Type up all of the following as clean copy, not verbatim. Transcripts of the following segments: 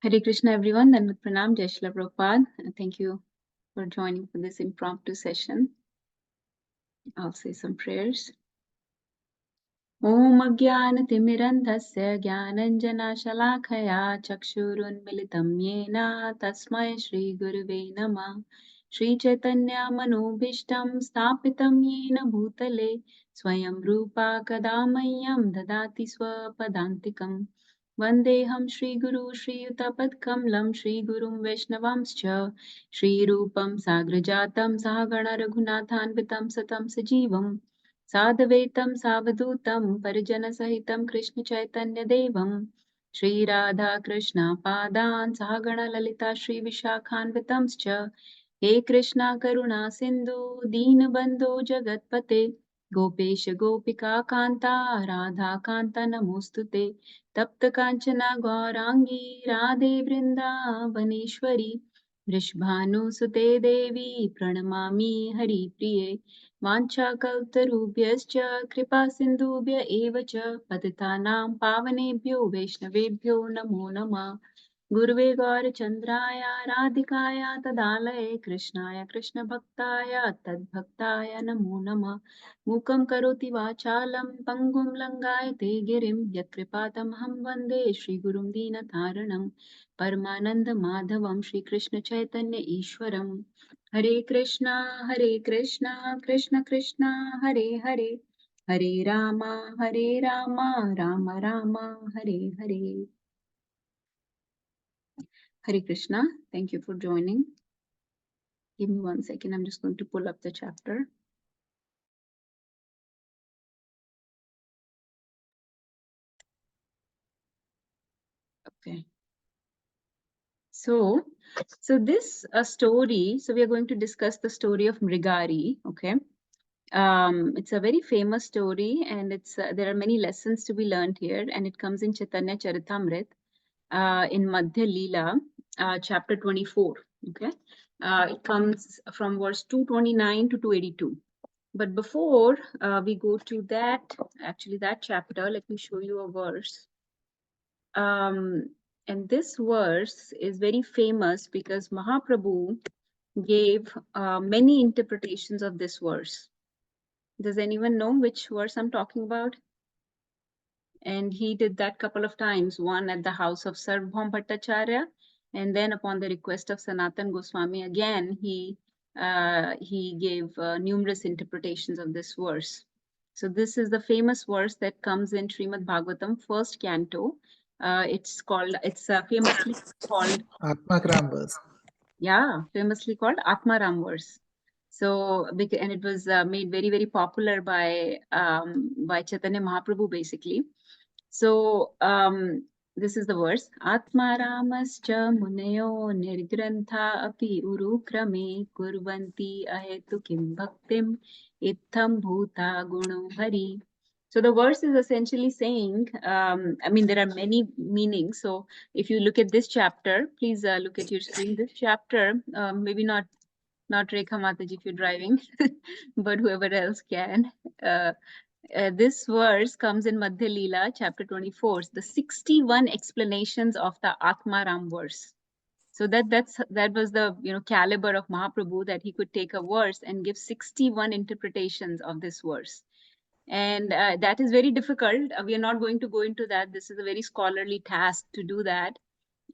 Hare Krishna everyone, and with Pranam, Jai Shri Prabhupada. Thank you for joining for this impromptu session. I'll say some prayers. Om Ajnanatimirandhasya Jnananjanashalakaya Chakshurunmilitam Yena Tasmai Shri Guruve Namah. Shri Chaitanya Manobhishtam Sthapitam Yena Bhutale Swayam Rupa Kadamayyam Dadati Swapadantikam Vandeham Shri Guru Shri Yutapadkamlam Shri Gurum Vaishnavamscha Shri Rupam Sagrajatam Sahagana Raghunathanvitam Satam Sajivam साधवेतं सावधूतं परिजनसहितं कृष्णचैतन्यदेवं श्रीराधाकृष्णपादान् सहगणललिता श्रीविशाखान्वितंश्च हे कृष्णा करुणा सिन्धु दीनबन्धो जगत्पते गोपेश गोपिकान्ता राधाकान्ता नमोऽस्तु ते तप्तकाञ्चना गौराङ्गी राधे वृन्दावनेश्वरी वृषभानुसुते देवी प्रणमामि हरिप्रिये वाञ्छाकल्पतरुभ्यश्च कृपा सिन्धुभ्य एव च पतितानां पावनेभ्यो वैष्णवेभ्यो नमो नमः गुरुवे गौरचन्द्राय राधिकाय तदालये कृष्णाय कृष्णभक्ताय तद्भक्ताय नमो नमः मूकं करोति वाचालं पङ्गुं लङ्घयते गिरिं यत्कृपातमहं वन्दे श्रीगुरुं दीनतारिणं परमानन्दमाधवं श्रीकृष्णचैतन्य ईश्वरम् हरे Krishna Krishna Krishna Hare Hare Hare Rama Ram Ram Hare Hare. Hare Krishna. Thank you for joining. Give me 1 second. I'm just going to pull up the chapter. Okay. So this story. So we are going to discuss the story of Mrgari. Okay. It's a very famous story, and it's there are many lessons to be learned here, and it comes in Chaitanya Charitamrit, in Madhya Leela, chapter 24. Okay, it comes from verse 229 to 282. But before we go to that, actually that chapter, let me show you a verse. And this verse is very famous because Mahaprabhu gave many interpretations of this verse. Does anyone know which verse I'm talking about? And he did that couple of times, one at the house of Sarvabhaum Bhattacharya, and then upon the request of Sanatan Goswami, again, he gave numerous interpretations of this verse. So this is the famous verse that comes in Srimad Bhagavatam, first canto. It's famously called Atmakram verse. Yeah, famously called Atmaram verse. So, and it was made very, very popular by Chaitanya Mahaprabhu, basically. So, this is the verse. Atmaramascha muneyo nirgrantha api urukrame kurvanti ahetu kim bhaktim itham bhuta guno hari. So the verse is essentially saying, I mean, there are many meanings. So if you look at this chapter, please look at your screen. This chapter, maybe not Rekha Mataji if you're driving, but whoever else can. This verse comes in Madhya Leela, chapter 24, the 61 explanations of the Atmaram verse. So that was the caliber of Mahaprabhu, that he could take a verse and give 61 interpretations of this verse. And that is very difficult. We are not going to go into that. This is a very scholarly task to do that.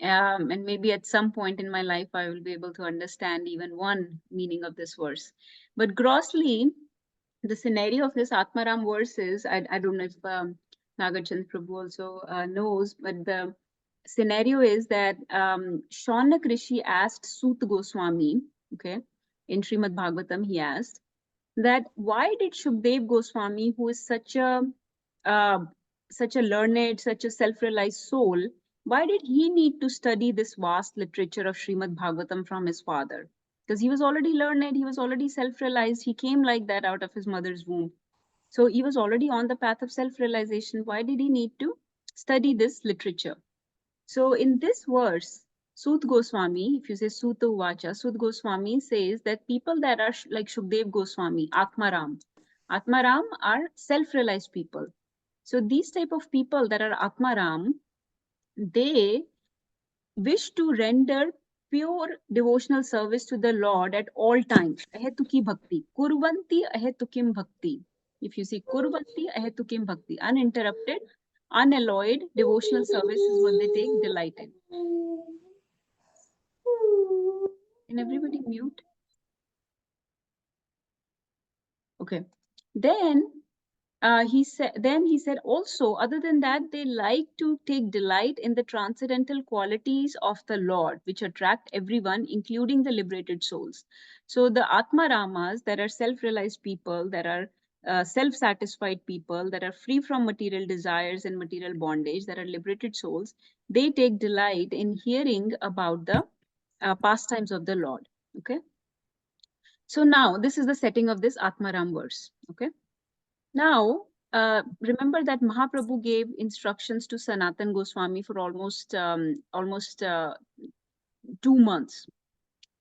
And maybe at some point in my life, I will be able to understand even one meaning of this verse. But grossly, the scenario of this Atmaram verse is, I don't know if Nagarchand Prabhu also knows, but the scenario is that Shaunak Rishi asked Sut Goswami, okay, in Srimad Bhagavatam, he asked that why did Shukdev Goswami, who is uh, such a learned, such a self-realized soul, why did he need to study this vast literature of Srimad Bhagavatam from his father? Because he was already learned, he was already self-realized, he came like that out of his mother's womb. So he was already on the path of self-realization. Why did he need to study this literature? So in this verse, Sut Goswami, if you say Suta Vacha, Sut Goswami says that people that are like Shukdev Goswami, Atmaram are self-realized people. So these type of people that are Atmaram, they wish to render pure devotional service to the Lord at all times. Ahetuki bhakti. Kurvanti ahetukim bhakti. If you see Kurvanti ahetukim bhakti, uninterrupted, unalloyed devotional service is what they take delight in. Can everybody mute? Okay. Then he said also, other than that, they like to take delight in the transcendental qualities of the Lord, which attract everyone, including the liberated souls. So the Atma Ramas, that are self-realized people, that are self-satisfied people, that are free from material desires and material bondage, that are liberated souls, they take delight in hearing about the pastimes of the Lord. Okay. So now this is the setting of this Atmaram verse. Okay. Now, remember that Mahaprabhu gave instructions to Sanatan Goswami for almost 2 months.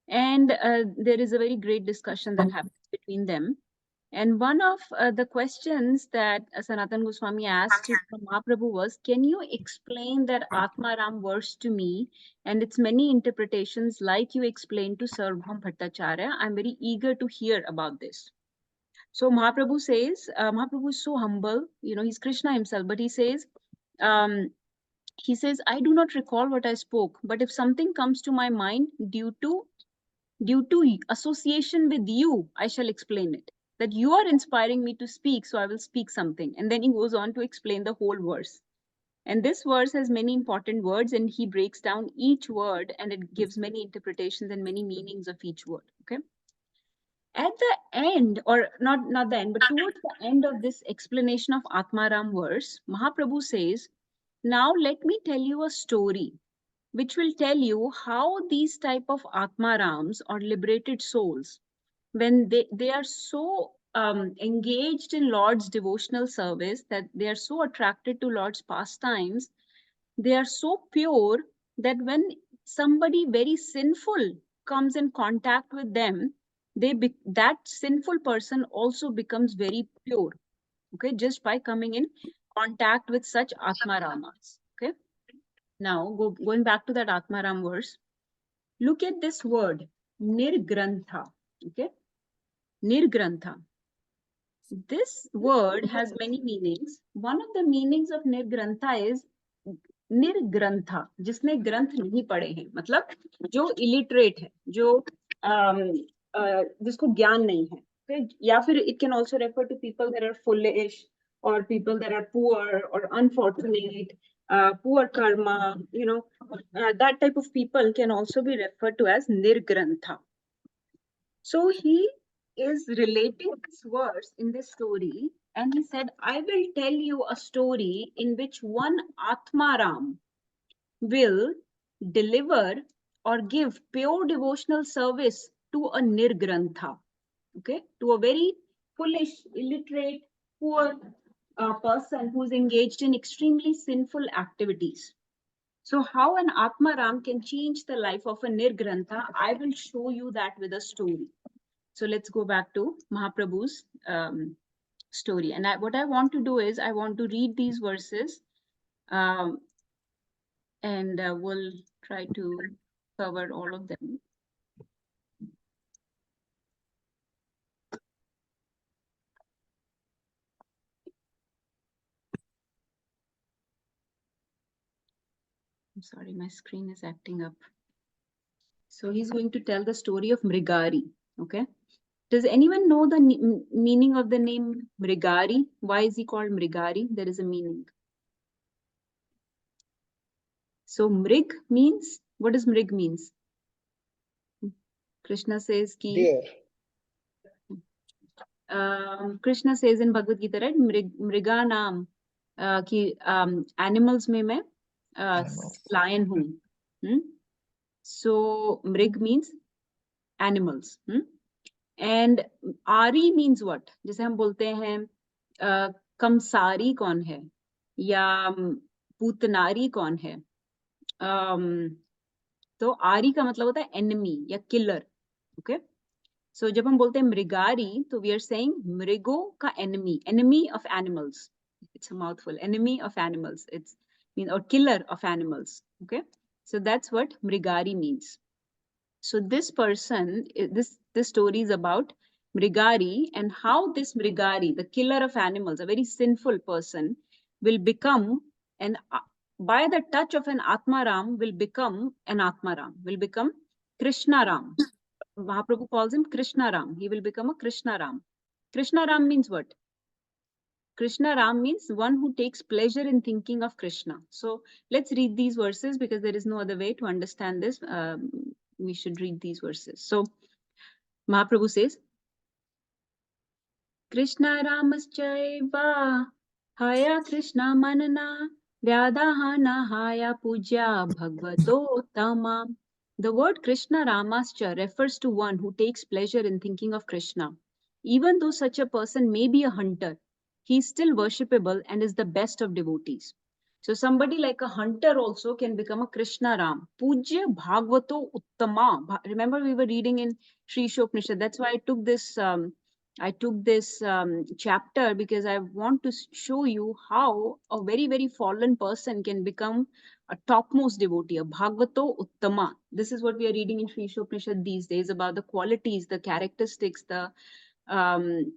And there is a very great discussion that happens between them. And one of the questions that Sanatan Goswami asked to Mahaprabhu was, can you explain that Atmaram verse to me and its many interpretations like you explained to Sarvabhaum Bhattacharya? I'm very eager to hear about this. So Mahaprabhu says, Mahaprabhu is so humble, he's Krishna himself, but um, he says, I do not recall what I spoke, but if something comes to my mind due to association with you, I shall explain it. That you are inspiring me to speak, so I will speak something. And then he goes on to explain the whole verse. And this verse has many important words, and he breaks down each word, and it gives many interpretations and many meanings of each word. Okay. At the end, or not the end, but towards the end of this explanation of Atmaram verse, Mahaprabhu says, now let me tell you a story which will tell you how these type of Atmarams or liberated souls, when they are so engaged in Lord's devotional service, that they are so attracted to Lord's pastimes, they are so pure that when somebody very sinful comes in contact with them, that sinful person also becomes very pure. Okay, just by coming in contact with such Atmaramas. Okay, now going back to that Atmaram verse, look at this word Nirgrantha. Okay, Nirgrantha. This word has many meanings. One of the meanings of Nirgrantha is निर्ग्रंथा, जिसने ग्रंथ नहीं पढ़े हैं, मतलब जो illiterate है, जो जिसको ज्ञान नहीं है. Okay? या फिर it can also refer to people that are foolish or people that are poor or unfortunate, poor karma, that type of people can also be referred to as nirgrantha. So he is relating this verse in this story, and he said, I will tell you a story in which one Atmaram will deliver or give pure devotional service to a nirgrantha, okay, to a very foolish, illiterate, poor person who's engaged in extremely sinful activities. So how an Atmaram can change the life of a nirgrantha, I will show you that with a story. So let's go back to Mahaprabhu's story. And what I want to do is I want to read these verses, and we'll try to cover all of them. I'm sorry, my screen is acting up. So he's going to tell the story of Mrgari. Okay. Does anyone know the meaning of the name Mrgari? Why is he called Mrgari? There is a meaning. So Mrig means, what does Mrig means? Krishna says ki, Krishna says in Bhagavad Gita, right? Mriganam, ki animals mein main lion hu. So Mrig means animals. And Ari means what? जैसे हम बोलते हैं कमसारी कौन है या पूतनारी कौन है, तो आरी का मतलब होता है एनिमी या किलर. ओके, सो जब हम बोलते हैं मृगारी, तो वी आर सेइंग मृगो का enemy of animals. It's a mouthful, enemy of animals, it's mean or killer of animals. Okay, So that's what Mrgari means. So this person, this story is about Mrgari and how this Mrgari, the killer of animals, a very sinful person, will become an by the touch of an Atmaram will become an Atmaram, will become Krishna Ram. Mahaprabhu calls him Krishna Ram. He will become a Krishna Ram. Krishna Ram means what? Krishna Ram means one who takes pleasure in thinking of Krishna. So let's read these verses because there is no other way to understand this. We should read these verses. So Mahaprabhu says, Krishna Ramascha Haya Krishna Manana Vyadahana Haya Puja Bhagavato Tama. The word Krishna Ramascha refers to one who takes pleasure in thinking of Krishna. Even though such a person may be a hunter, he is still worshipable and is the best of devotees. So somebody like a hunter also can become a Krishna Ram. Pujya Bhagavato Uttama. Remember we were reading in Sri Shopnishad. That's why I took this chapter because I want to show you how a very, very fallen person can become a topmost devotee, a Bhagavato Uttama. This is what we are reading in Sri Shopnishad these days about the qualities, the characteristics, the um,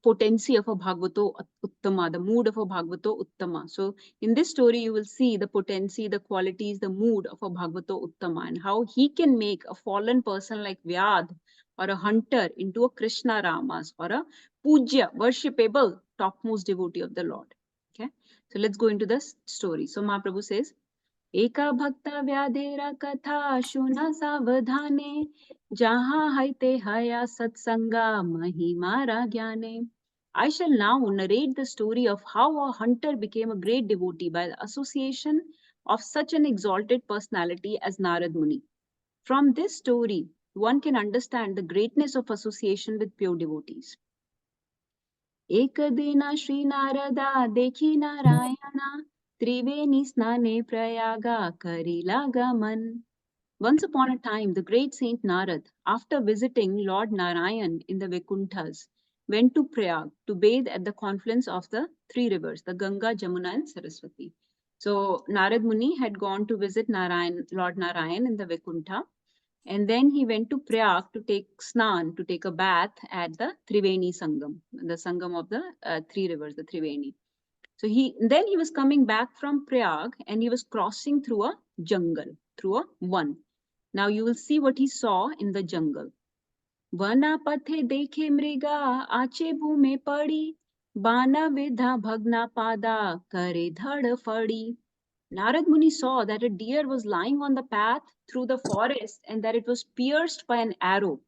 potency of a Bhagavato Uttama, the mood of a Bhagavato Uttama. So in this story, you will see the potency, the qualities, the mood of a Bhagavato Uttama and how he can make a fallen person like Vyaadh or a hunter into a Krishna Ramas or a Pujya, worshipable, topmost devotee of the Lord. Okay, so let's go into the story. So Mahaprabhu says, Eka bhakta vyadera katha shuna savadhane jaha haite haya satsanga mahimara jnane. I shall now narrate the story of how a hunter became a great devotee by the association of such an exalted personality as Narad Muni. From this story, one can understand the greatness of association with pure devotees. Ekadena Sri Narada dekhi Narayana Triveni snane prayaga karila gaman. Once upon a time, the great Saint Narad, after visiting Lord Narayan in the Vaikunthas, went to Prayag to bathe at the confluence of the three rivers, the Ganga, Jamuna, and Saraswati. So Narad Muni had gone to visit Lord Narayan in the Vaikuntha, and then he went to Prayag to take snan, to take a bath at the Triveni Sangam, the Sangam of the three rivers, the Triveni. So then he was coming back from Prayag and he was crossing through a jungle, through a one. Now you will see what he saw in the jungle. Vana pathe dekhe mriga ache bhume padi bana vidha bhagna pada kare dhad fadi. Narad Muni saw that a deer was lying on the path through the forest and that it was pierced by an arrow.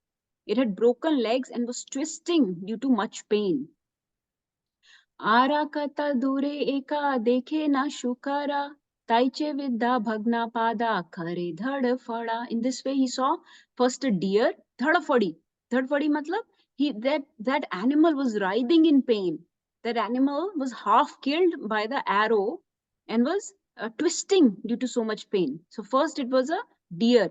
It had broken legs and was twisting due to much pain. Arakata dure eka dekhe na shukara taiche vidya bhagna pada kare dhad fada. In this way, he saw first a deer, dhad fadi. Dhad fadi matlab that animal was writhing in pain. That animal was half killed by the arrow and was twisting due to so much pain. So first it was a deer.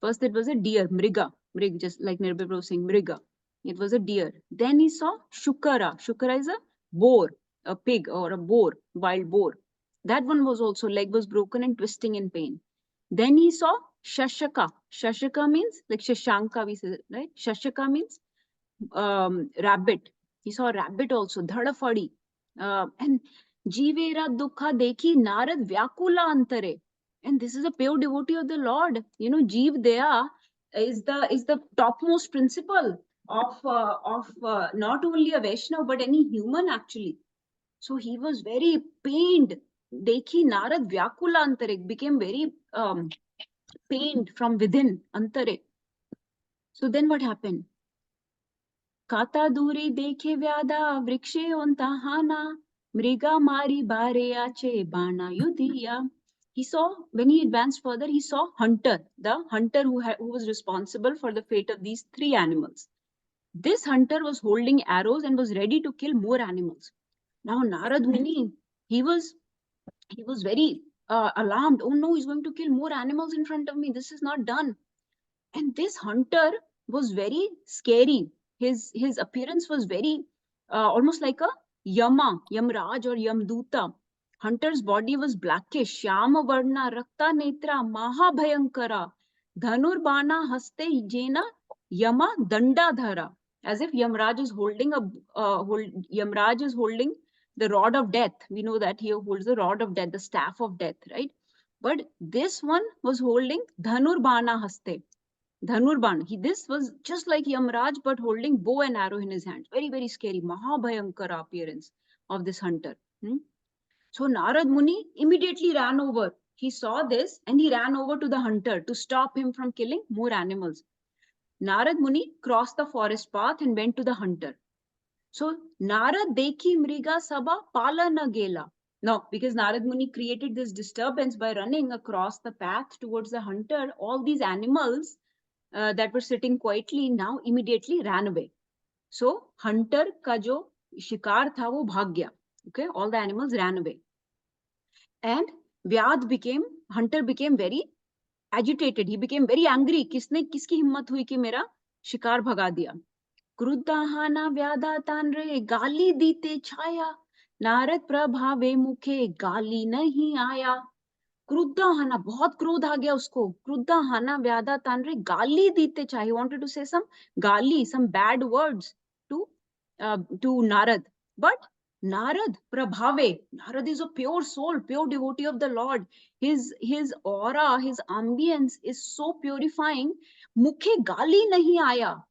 First it was a deer, mriga, just like Nirbhay was saying, mriga. It was a deer. Then he saw shukara. Shukara is a boar, a pig or a boar, wild boar. That one was also, leg was broken and twisting in pain. Then he saw shashaka. Shashaka means like shashanka, we say, right? Shashaka means rabbit. He saw a rabbit also, dhadafadi. And Jivera dukha dekhi narad vyakula antare. And this is a pure devotee of the Lord. You know, Jeev Daya is the topmost principle of not only a Vaishnav but any human actually. So he was very pained. Dekhi Narad Vyakula Antare, became very pained from within Antare. So then what happened? Kata duri dekhe vyada vrikshe ontahana mriga mari bare ache bana yudhiya. He saw, when he advanced further, he saw Hunter, the hunter who was responsible for the fate of these three animals. This hunter was holding arrows and was ready to kill more animals. Now Narad Muni, he was very alarmed. Oh no, he's going to kill more animals in front of me. This is not done. And this hunter was very scary. His appearance was very almost like a Yamraj or Yamduta. Hunter's body was blackish, Shyama Varna, Rakta Netra, Mahabhayankara, Dhanurbana Haste Jena, Yama Dandadhara. As if Yamraj is holding Yamraj is holding the rod of death. We know that he holds the rod of death, the staff of death, right? But this one was holding Dhanurbana Haste. Dhanurban. This was just like Yamraj, but holding bow and arrow in his hands. Very, very scary. Mahabhayankara appearance of this hunter. So Narad Muni immediately ran over. He saw this and he ran over to the hunter to stop him from killing more animals. Narad Muni crossed the forest path and went to the hunter. So Narad Dekhi Mriga Sabha Palana Gela. Now, because Narad Muni created this disturbance by running across the path towards the hunter, all these animals that were sitting quietly now immediately ran away. So hunter का जो शिकार था वो भाग गया. Okay, all the animals ran away. And Vyaadh hunter became very agitated. He became very angry. किसने किसकी हिम्मत हुई कि मेरा शिकार भगा दिया. क्रुद्धाहाना व्याधा तानरे गाली दीते छाया. नारद प्रभावे मुखे गाली नहीं आया. क्रुद्धाहाना, बहुत क्रोध आ गया उसको. क्रुद्धाहाना व्याधा तानरे गाली दीते छाया. He wanted to say some gali, some bad words to Narad. But Narad Prabhave, Narad is a pure soul, pure devotee of the Lord. His aura, his ambience is so purifying. Mukhe gali nahi aaya.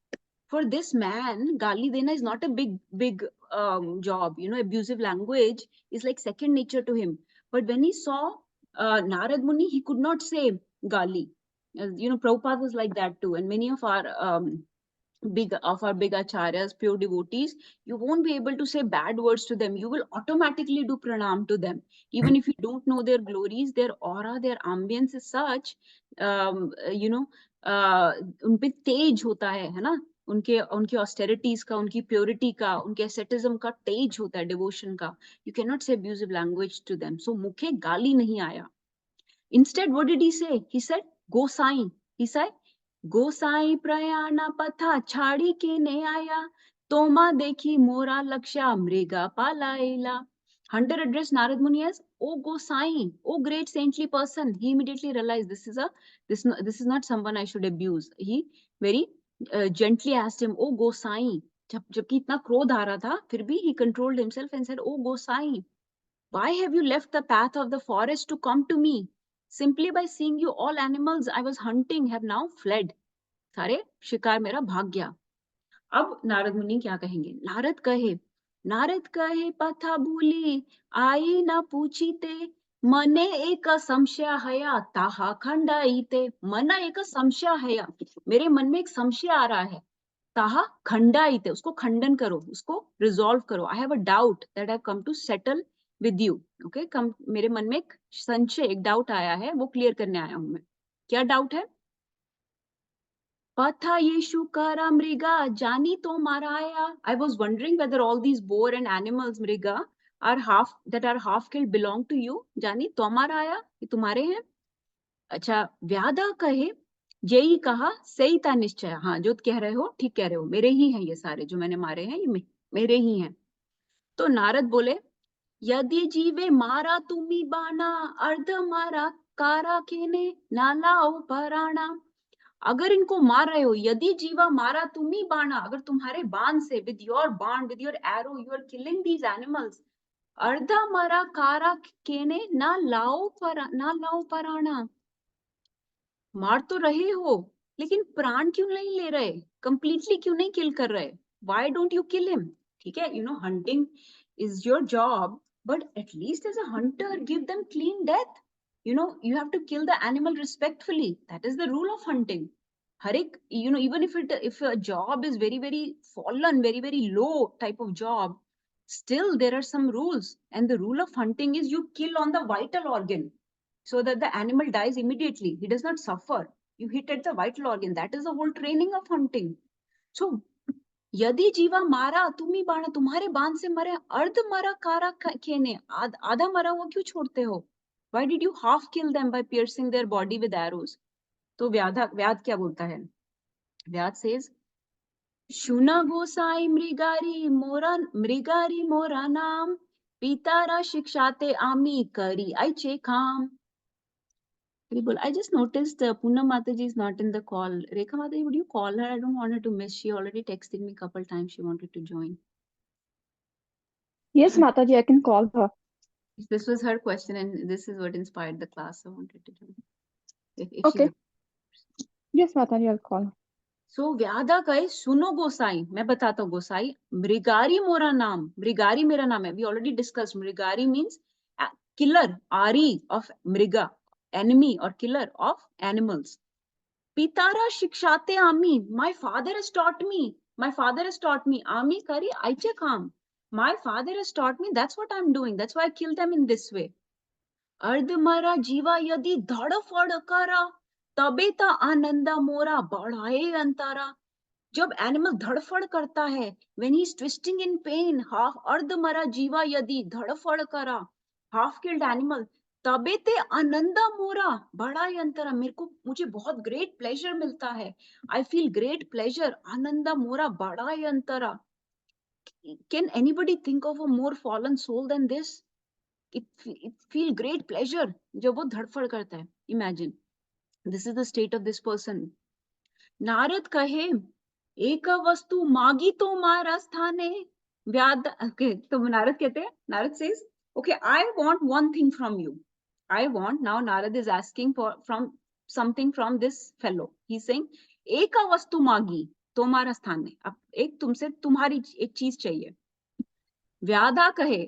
For this man, gali dena is not a big job. You know, abusive language is like second nature to him. But when he saw Narad Muni, he could not say gali. You know, Prabhupada was like that too. And many of our big acharyas, pure devotees, you won't be able to say bad words to them. You will automatically do pranam to them. Even if you don't know their glories, their aura, their ambience is such, you know, उनपे तेज होता है ना, उनके austerities का, उनकी purity का, उनके asceticism का तेज होता है, devotion का. You cannot say abusive language to them. So मुखे गाली नहीं आया. Instead, what did he say? He said, Gosain. He said, गोसाई प्रयाणा पथा छाड़ी के ने आया तोमा देखी मोरा लक्ष्या मृगा पालाइला. Hunter addressed Narad Muni as, "Oh Gosai, oh great saintly person." He immediately realized this is not someone I should abuse. He very gently asked him, "Oh Gosai." जबकि इतना क्रोध आ रहा था, फिर भी he controlled himself and said, "Oh Gosai, why have you left the path of the forest to come to me? Simply by seeing you, all animals I was hunting have now fled." सारे शिकार मेरा भाग गया. अब नारद मुनि क्या कहेंगे? नारद कहे पथा भूली आई ना पूछीते मने एक संशय हया ताहा खंडाईते. मना एक संशय हया, मेरे मन में एक संशय आ रहा है. ताहा खंडाईते, उसको खंडन करो, उसको रिजॉल्व करो. I have a doubt that I have come to settle with you. Okay, मेरे मन में एक संशय, एक डाउट आया है, वो क्लियर करने आया हूं मैं. क्या डाउट है? Patha Yeshu Kara Mriga Jani to Maraya. I was wondering whether all these boar and animals, Mriga, are half killed belong to you. Jani to Maraya, ये तुम्हारे हैं. अच्छा, व्याधा कहे, जेई कहा सही था निश्चय. हाँ, जो कह रहे हो ठीक कह रहे हो, मेरे ही हैं ये सारे जो मैंने मारे हैं, ये मेरे ही हैं. तो नारद बोले, यदि जीवे मारा तुम्ही बाना अर्ध मारा कारा केने नालाओ पराणा. अगर इनको मार रहे हो, यदि जीवा मारा तुम्ही बाणा, अगर तुम्हारे बाण से, विद योर बाण, with your arrow, you are killing these animals. अर्धा मारा कारा केने ना लाओ पराणा. मार तो रहे हो, लेकिन प्राण क्यों नहीं ले रहे? कंप्लीटली क्यों नहीं किल कर रहे? Why don't you kill him? ठीक है, you know, hunting is your job, but at least as a hunter, give them clean death. You know, you have to kill the animal respectfully. That is the rule of hunting. Harik, you know, even if a job is very, very fallen, very, very low type of job, still there are some rules. And the rule of hunting is you kill on the vital organ, so that the animal dies immediately. He does not suffer. You hit at the vital organ. That is the whole training of hunting. So, यदि जीवा मारा तुम्ही बाण, तुम्हारे बाण से मरे, अर्ध मरा कारा खेने, आधा मरा हुआ क्यों छोड़ते हो? Why did you half kill them by piercing their body with arrows? तो व्याध क्या बोलता है? व्याध says, शुना गोसाई मृगारी मोरा नाम Pitara shikshate ami kari aiche kam. I just noticed Poonam Mataji is not in the call. Rekha Mataji, would you call her? I don't want her to miss. She already texted me a couple times. She wanted to join. Yes, Mataji, I can call her. This was her question, and this is what inspired the class. I wanted to join. If she's Okay. Yes, Mataji, I'll call her. So व्याधा कहे सुनो गोसाई, मैं बताता हूँ गोसाई, मृगारी मोरा नाम, मृगारी मेरा नाम है. We already discussed मृगारी means killer, Ari of mriga, enemy or killer of animals. Pitara shikshate ami, my father has taught me, my father has taught me, ami kari aiche kam, my father has taught me, that's what I'm doing, that's why I killed them in this way. अर्धमरा जीवा यदि धड़फड़ करा तबे ता आनंदा मोरा बढ़ाए अंतारा. जब animal धड़फड़ करता है, when he is twisting in pain, half अर्धमरा जीवा यदि धड़फड़ करा, half killed animal, तबे ते आनंदा मोरा बढ़ाए अंतरा, मेरे को मुझे बहुत ग्रेट प्लेजर मिलता है, I feel great pleasure, Ananda मोरा बढ़ाए अंतरा. Can anybody think of a more fallen soul than this? It feel great pleasure जब वो धड़फड़ करता है. Imagine, this is the state of this person. Narad कहे एक वस्तु मागी तो मारा स्थाने व्याध. Okay, तो नारद कहते हैं, Narad says, okay, I want one thing from you. I want, now Narad is asking for from something from this fellow. He's saying एक वस्तु मागी तुम्हारा स्थान है, अब एक तुमसे तुम्हारी एक चीज चाहिए. व्याधा कहे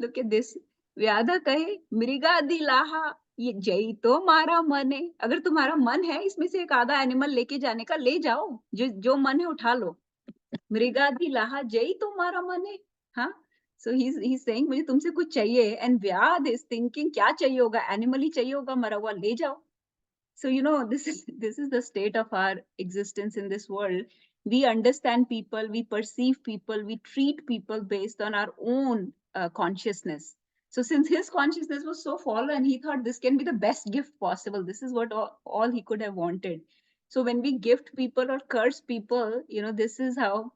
look at this, व्याधा कहे मृगादि लाहा, ये जई तो मारा मन है, अगर तुम्हारा मन है इसमें से एक आधा एनिमल लेके जाने का ले जाओ, जो मन है उठा लो. मृगादि लाहा जई तो मारा मन है. हाँ, so he's saying मुझे तुमसे कुछ चाहिए, and व्याध is thinking क्या चाहिए होगा, एनिमल ही चाहिए होगा, मरा हुआ ले जाओ. So this is the state of our existence in this world. We understand people, we perceive people, we treat people based on our own consciousness. So since his consciousness was so fallen, he thought this can be the best gift possible. This is what all he could have wanted. So when we gift people or curse people, this is how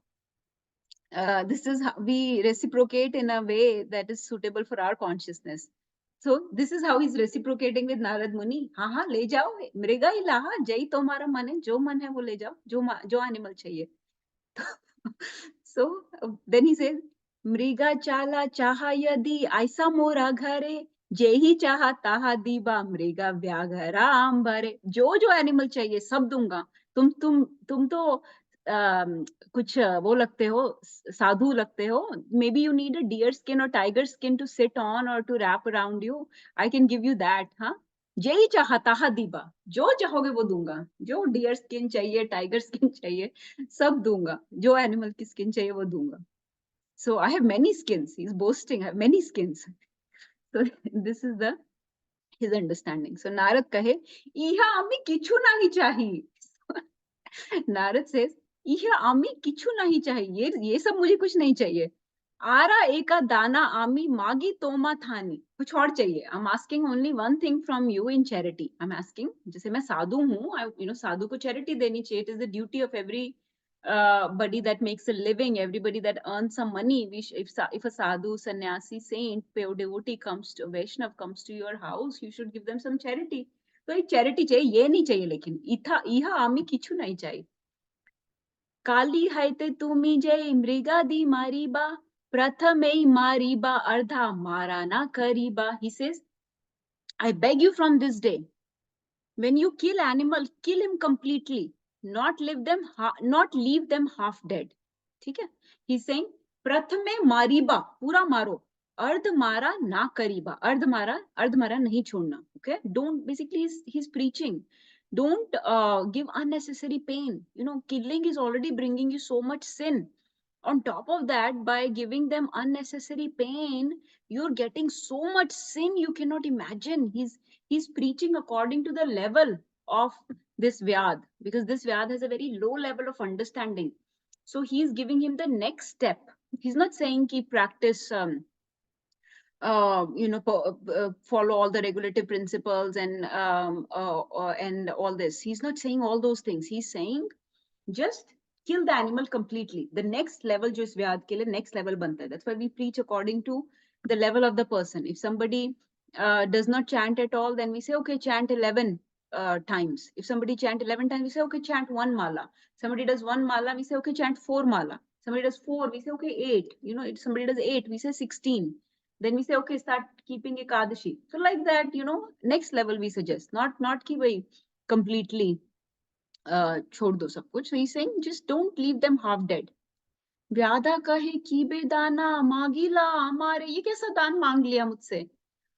we reciprocate in a way that is suitable for our consciousness. So this is how he's reciprocating with Narad Muni. हाँ ले जाओ, मृगा ही लाहा जय तुम्हारा मन है, जो मन है वो ले जाओ, जो एनिमल चाहिए. So then he says, मृगा चाला चाहा यदि ऐसा मोरा घरे, जे ही चाहा ताहा दीबा मृगा व्याघरा अंबरे. जो एनिमल चाहिए सब दूंगा. तुम तो कुछ वो लगते हो, साधु लगते हो. Maybe you need a deer skin or tiger skin to sit on or to wrap around you. I can give you that. हाँ, जय चाहा ताहा दीबा, जो चाहोगे वो दूंगा, जो डियर स्किन चाहिए, टाइगर स्किन चाहिए, सब दूंगा, जो एनिमल की स्किन चाहिए वो दूंगा. So I have many skins. He's boasting, I have many skins. So this is his understanding. So Narad kahe, iha ami kichu nahi chahi. Narad says, iha ami kichu nahi chahi. ये सब मुझे कुछ नहीं चाहिए. आरा एका दाना आमी मागी तोमा थानी, कुछ और चाहिए. I'm asking only one thing from you in charity. I'm asking, जैसे मैं साधु हूँ, साधु को charity देनी चाहिए. It is the duty of every buddy that makes a living, everybody that earns some money. If a sadhu, sannyasi, saint, pure devotee comes to, Vaishnav comes to your house, you should give them some charity. तो एक charity चाहिए, ये नहीं चाहिए. लेकिन इहा आमी किछु नहीं चाहिए. काली है ते तुमी जय मृगादि मारीबा, प्रथमे मारीबा अर्धा मारा ना करीबा. He says, I beg you from this day, when you kill animal, kill him completely, not leave them half dead. ठीक है? He's saying, प्रथमे मारीबा, पूरा मारो, अर्ध मारा ना करीबा, अर्ध मारा नहीं छोड़ना. Okay? Don't, basically he's preaching, don't give unnecessary pain. Killing is already bringing you so much sin. On top of that, by giving them unnecessary pain, you're getting so much sin you cannot imagine. He's preaching according to the level of this Vyaadh, because this Vyaadh has a very low level of understanding. So he's giving him the next step. He's not saying ki practice follow all the regulative principles and all this. He's not saying all those things. He's saying just kill the animal completely. The next level जो इस व्याध के लिए next level बनता है. That's why we preach according to the level of the person. If somebody does not chant at all, then we say, okay, chant 11 times. If somebody chant 11 times, we say, okay, chant 1 mala. Somebody does 1 mala, we say, okay, chant 4 mala. Somebody does 4, we say, okay, 8. You know, if somebody does 8, we say 16. Then we say, okay, start keeping Ekadashi. So like that, you know, next level we suggest. Not ki bhai completely chhod do sab kuch. So he's saying, just don't leave them half dead. व्याधा कहे की बेदाना मांगीला हमारे, ये कैसा दान मांग लिया मुझसे,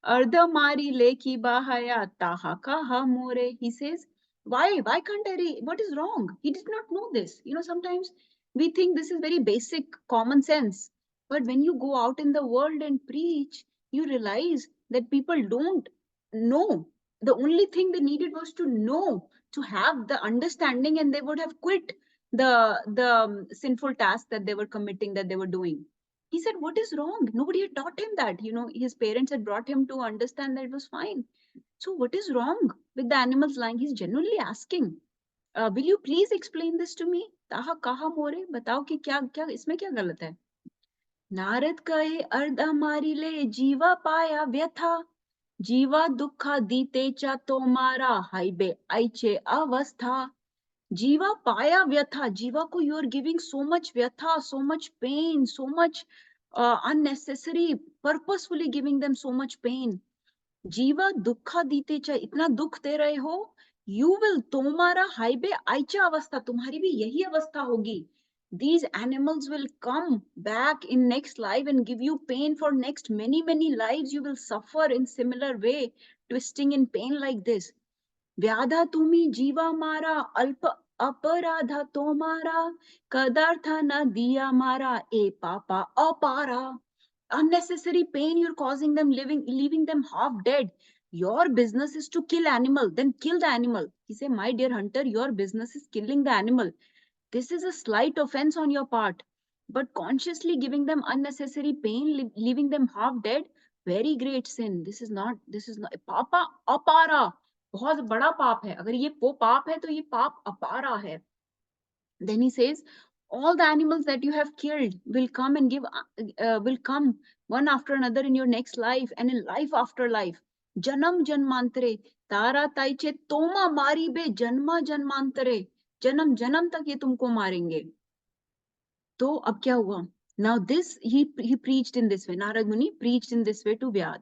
अर्ध मारी ले की बाहया ताहा कहा मोरे. He says, why can't I read? What is wrong? He did not know this. You know, sometimes we think this is very basic common sense, but when you go out in the world and preach, you realize that people don't know. The only thing they needed was to know, to have the understanding, and they would have quit the sinful task that they were committing, that they were doing. He said, what is wrong? Nobody had taught him that. You know, his parents had brought him to understand that it was fine. So what is wrong with the animals lying? He's genuinely asking, will you please explain this to me? Taha kaha more, batao ki kya isme kya galat hai. Narad कहे अर्ध हमारी ले जीवा पाया व्यथा, जीवा दुखा दीतेचा Tomara highway आइचे अवस्था. Jiva paya vyatha. Jiva ko you are giving so much vyatha, so much pain, so much unnecessary, purposefully giving them so much pain. Jiva dukha dite cha, itna dukh de rahe ho, you will, tomara haibe aicha avastha, tumhari bhi yahi avastha hogi. These animals will come back in next life and give you pain for next many lives. You will suffer in similar way, twisting in pain like this. व्याधा तुम्ही जीवा मारा अल्प अपराधा तो मारा कदार्थ न दिया मारा ए पापा अपारा. Unnecessary pain you're causing them, leaving them half dead. Your business is to kill animal, then kill the animal. He said, my dear hunter, your business is killing the animal. This is a slight offense on your part, but consciously giving them unnecessary pain, leaving them half dead, very great sin. This is not papa apara. बहुत बड़ा पाप है. अगर ये वो पाप है तो ये पाप अपारा है. Then he says, all the animals that you have killed will come and will come one after another in your next life and in life after life. Janam janmantare तारा ताइचे तोमा मारी बे जन्मा जन्मांतरे. जन्म जन्म तक ये तुमको मारेंगे. तो अब क्या हुआ? Now this he preached in this way. Narad Muni preached in this way to Vyaadh.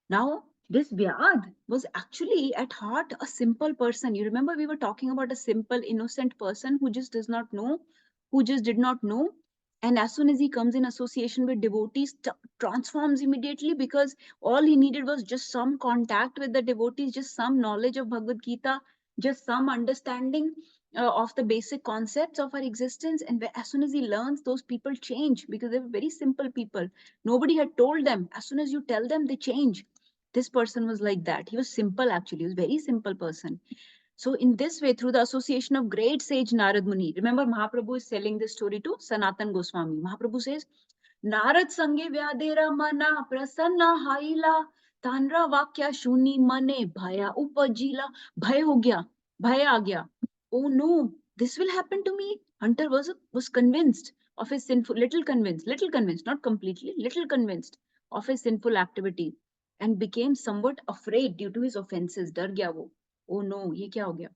Now this Vyaadh was actually at heart a simple person. You remember we were talking about a simple innocent person who just does not know, who just did not know, and as soon as he comes in association with devotees, transforms immediately, because all he needed was just some contact with the devotees, just some knowledge of Bhagavad Gita, just some understanding of the basic concepts of our existence. And as soon as he learns, those people change, because they were very simple people. Nobody had told them. As soon as you tell them, they change. This person was like that. He was simple, actually. He was a very simple person. So in this way, through the association of great sage Narad Muni, remember Mahaprabhu is telling this story to Sanatan Goswami. Mahaprabhu says, Narad sange vyadera mana prasanna haila tanra vakya shuni mane bhaya upajila. Bhaya ho gaya, bhaya aa gaya. Oh no, this will happen to me. Hunter was convinced of his sinful, little convinced, not completely, little convinced of his sinful activity, and became somewhat afraid due to his offenses. Dar gaya wo. Oh no, ये क्या हो गया?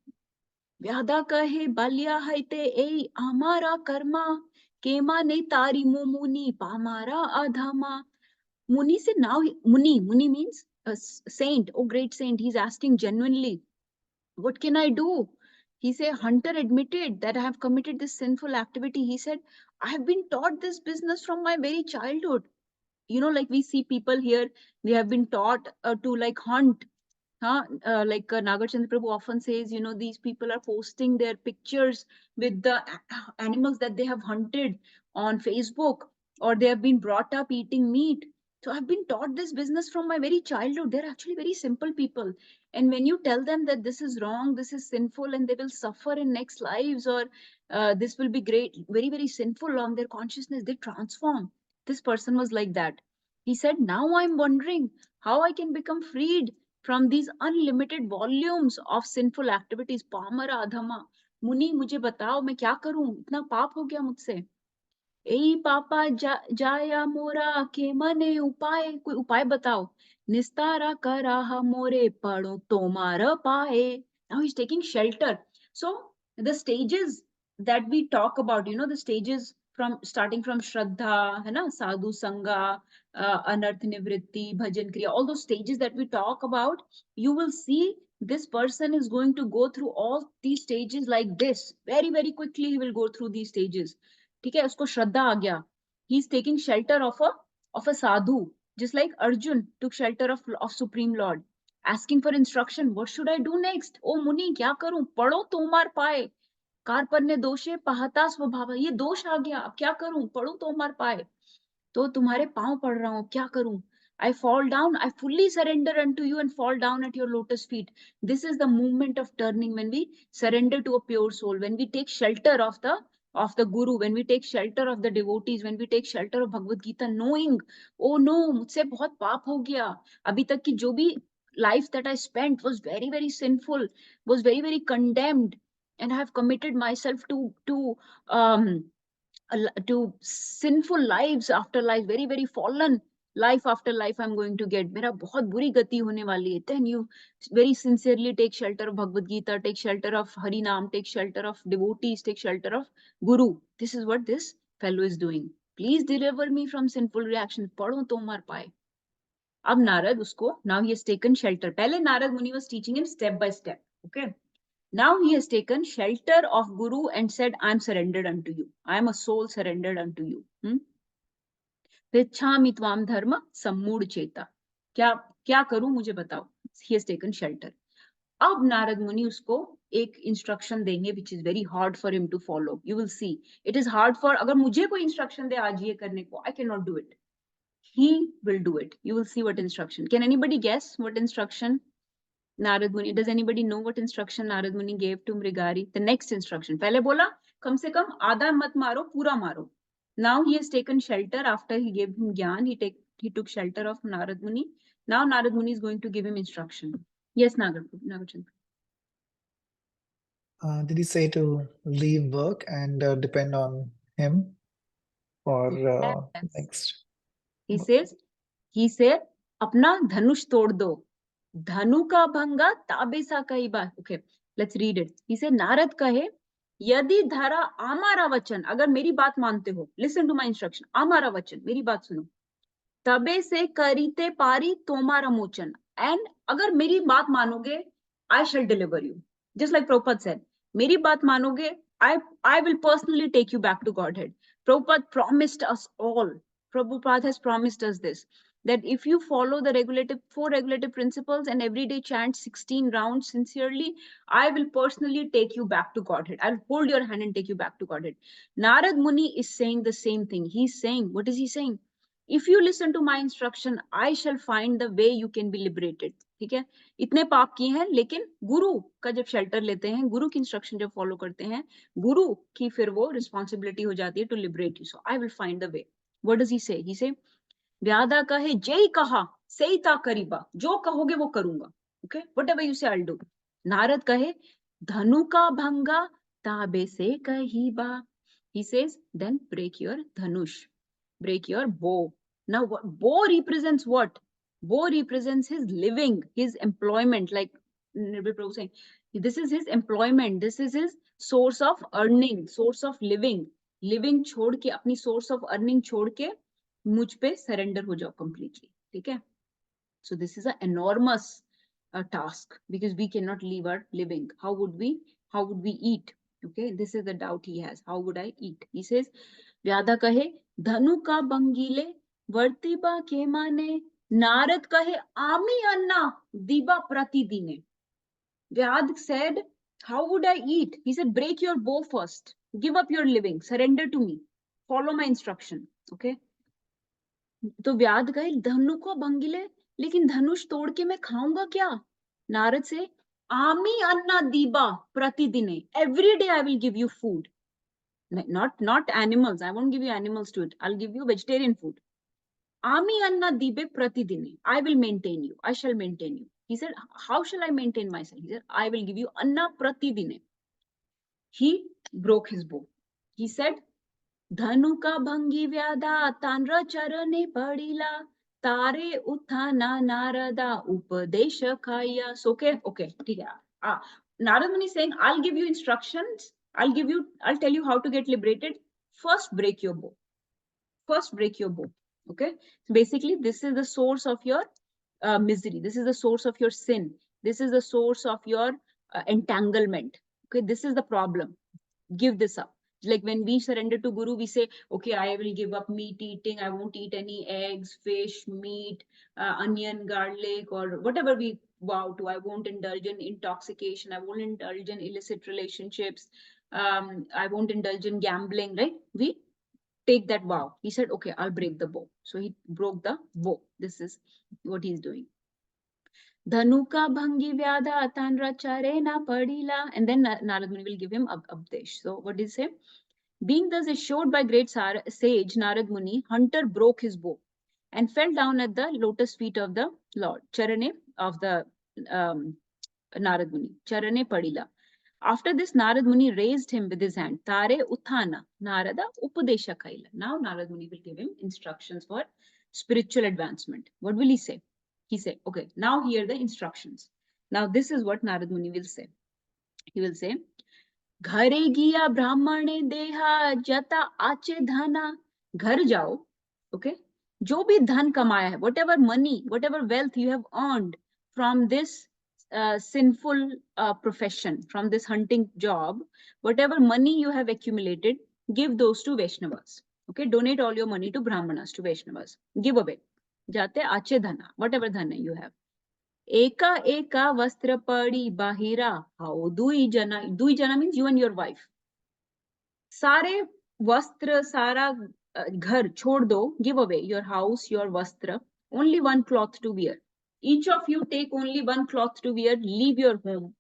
व्याधा कहे बाल्या हाइते ए हमारा कर्मा केमा ने तारी मुनि पामारा अधमा. Muni said, now Muni means a saint, oh great saint. He's asking genuinely, what can I do? He said, Hunter admitted that I have committed this sinful activity. He said, I have been taught this business from my very childhood. You know, like we see people here, they have been taught to like hunt. Like Nagar Chandra Prabhu often says, you know, these people are posting their pictures with the animals that they have hunted on Facebook, or they have been brought up eating meat. So I've been taught this business from my very childhood. They're actually very simple people. And when you tell them that this is wrong, this is sinful, and they will suffer in next lives, or this will be great, very sinful on their consciousness, they transform. This person was like that. He said, now I'm wondering how I can become freed from these unlimited volumes of sinful activities. Pamara adhama. Muni, मुझे बताओ मैं क्या करूं? इतना पाप हो गया मुझसे. ए पापा जाया मोरा के मने उपाय, कोई उपाय बताओ, निस्तारा करा मोरे पड़ो तोमार पाए. Now he's taking shelter. So the stages that we talk about, you know, the stages from starting from Shraddha, है ना, Sadhu Sangha, Anarth Nivritti, Bhajan Kriya, all those stages that we talk about, you will see this person is going to go through all these stages like this. Very, very quickly he will go through these stages. ठीक है, उसको श्रद्धा आ गया. He is taking shelter of a sadhu, just like Arjun took shelter of Supreme Lord, asking for instruction. What should I do next? Oh मुनि क्या करूं? पढ़ो तोमार पाए. कार्पण्य दोषे पहता स्वभाव. ये दोष आ गया, अब क्या करूं? पढ़ो तोमार पाए. तो तुम्हारे पांव पड़ रहा हूं, क्या करूं? I fall down, I fully surrender unto you and fall down at your lotus feet. This is the movement of turning when we surrender to a pure soul, when we take shelter of the Guru, when we take shelter of the devotees, when we take shelter of Bhagavad Gita, knowing, oh no, मुझसे बहुत पाप हो गया. अभी तक की जो भी life that I spent was very, very sinful, was very, very condemned, and I have committed myself to sinful lives after life, very, very fallen life after life I'm going to get. मेरा बहुत बुरी गति होने वाली है. Then you very sincerely take shelter of Bhagavad Gita, take shelter of Hari Naam, take shelter of devotees, take shelter of Guru. This is what this fellow is doing. Please deliver me from sinful reactions. पढ़ो तो मर पाए. अब नारद उसको, now he has taken shelter. पहले नारद मुनि was teaching him step by step. Okay. Now he has taken shelter of Guru and said, I am surrendered unto you. I am a soul surrendered unto you. Vichhami tvam dharma sammud cheta. क्या करूं मुझे बताओ. He has taken shelter. अब नारद मुनि उसको एक instruction देंगे which is very hard for him to follow. You will see. It is hard for, अगर मुझे कोई इंस्ट्रक्शन दे आज ये करने को, I cannot do it. He will do it. You will see what instruction. Can anybody guess what instruction Narad Muni, does anybody know what instruction Narad Muni gave to Mrgari? The next instruction. पहले बोला कम से कम आधा मत मारो, पूरा मारो. Now he has taken shelter after he gave him gyan. He took shelter of Narad Muni. Now Narad Muni is going to give him instruction. Yes, Nagarjun. Did he say to leave work and depend on him for Yes. next? He said, अपना धनुष तोड़ दो. धनु का भंगा ताबे सा कई बार. Okay, let's read it. He said, Narad कहे, यदि धरा आमारा वचन, अगर मेरी बात मानते हो, listen to my instruction, आमारा वचन, मेरी बात सुनो, तबे से करीते पारी तोमारा मोचन, and अगर मेरी बात मानोगे, I shall deliver you. Just like Prabhupada said, मेरी बात मानोगे, I will personally take you back to Godhead. Prabhupada promised us all. Prabhupada has promised us this, that if you follow the four regulative principles and every day chant 16 rounds sincerely, I will personally take you back to Godhead. I'll hold your hand and take you back to Godhead. Narad Muni is saying the same thing. He's saying, what is he saying? If you listen to my instruction, I shall find the way you can be liberated. ठीक है, इतने पाप किए हैं, लेकिन गुरु का जब shelter लेते हैं, गुरु की इंस्ट्रक्शन जब फॉलो करते हैं, गुरु की फिर वो रिस्पॉन्सिबिलिटी हो जाती है to liberate you. So I will find the way. What does he say? He से व्याधा कहे जय कहा सही ता करीबा, जो कहोगे वो करूंगा. ओके, व्हाटएवर यू से आई विल डू. नारद कहे धनु का भंगा ताबे से कहीबा. He says, then break your dhanush, break your bow. Now, bow represents what? Bow represents his living, his employment. Like Nirbhay Prabhu saying, this is his employment. This is his source of earning, source of living. Living छोड़ के, अपनी source of earning छोड़ के मुझ पे surrender हो जाओ completely. ठीक है? So this is an enormous task, because we cannot leave our living. How would we eat? Okay, this is the doubt he has. How would I eat? He says, व्याधा कहे धनु का बंगीले वर्तिबा के माने, नारद कहे आमी अन्ना दिबा प्रतिदिने. Vyadh said, how would I eat? He said, break your bow first, give up your living, surrender to me, follow my instruction. Okay, तो व्याध कहे धनु को बंगीले, लेकिन धनुष तोड़ के मैं खाऊंगा क्या? नारद से आमी अन्ना दीबा प्रतिदिने, every day I will give you food. Not animals. I won't give you animals to it. I'll give you vegetarian food. Ami anna dibe pratidine. I will maintain you. I shall maintain you. He said, how shall I maintain myself? He said, I will give you anna pratidine. He broke his bow. He said, Dhanuka bhangi vyada tanra charane padila tare uthana narada upadesha khaya. So okay, ठीक है. Narad Muni is saying, I'll give you instructions. I'll tell you how to get liberated. First, break your bow. First, break your bow. Okay. So basically, this is the source of your misery. This is the source of your sin. This is the source of your entanglement. Okay. This is the problem. Give this up. Like when we surrender to Guru, we say, okay, I will give up meat eating. I won't eat any eggs, fish, meat, onion, garlic, or whatever we vow to. I won't indulge in intoxication. I won't indulge in illicit relationships. I won't indulge in gambling, right? We take that vow. He said, okay, I'll break the bow. So he broke the bow. This is what he's doing. Dhanuka bhangi vyada tanra charena padila. And then Narad Muni will give him Abdesh. So what did he say? Being thus assured by great sage Narad Muni, hunter broke his bow and fell down at the lotus feet of the Lord. Charane of the Narad Muni. Charane padila. After this, Narad Muni raised him with his hand. Tare uthana. Narada upadesha kaila. Now Narad Muni will give him instructions for spiritual advancement. What will he say? He said, okay, now hear the instructions. Now this is what Narad Muni will say. He will say, घरे गिया ब्राह्मणे देहा जता आचे धना. घर जाओ. Okay. जो भी धन कमाया है, whatever money, whatever wealth you have earned from this sinful profession, from this hunting job, whatever money you have accumulated, give those to Vaishnavas. Okay, donate all your money to Brahmanas, to Vaishnavas. Give away. जाते आचे धना, whatever dhana you have. Eka eka vastra padi bahira. How dui jana means you and your wife. Sare vastra sara ghar chhod do, give away your house, your vastra, only one cloth to wear. Each of you take only one cloth to wear, leave your home,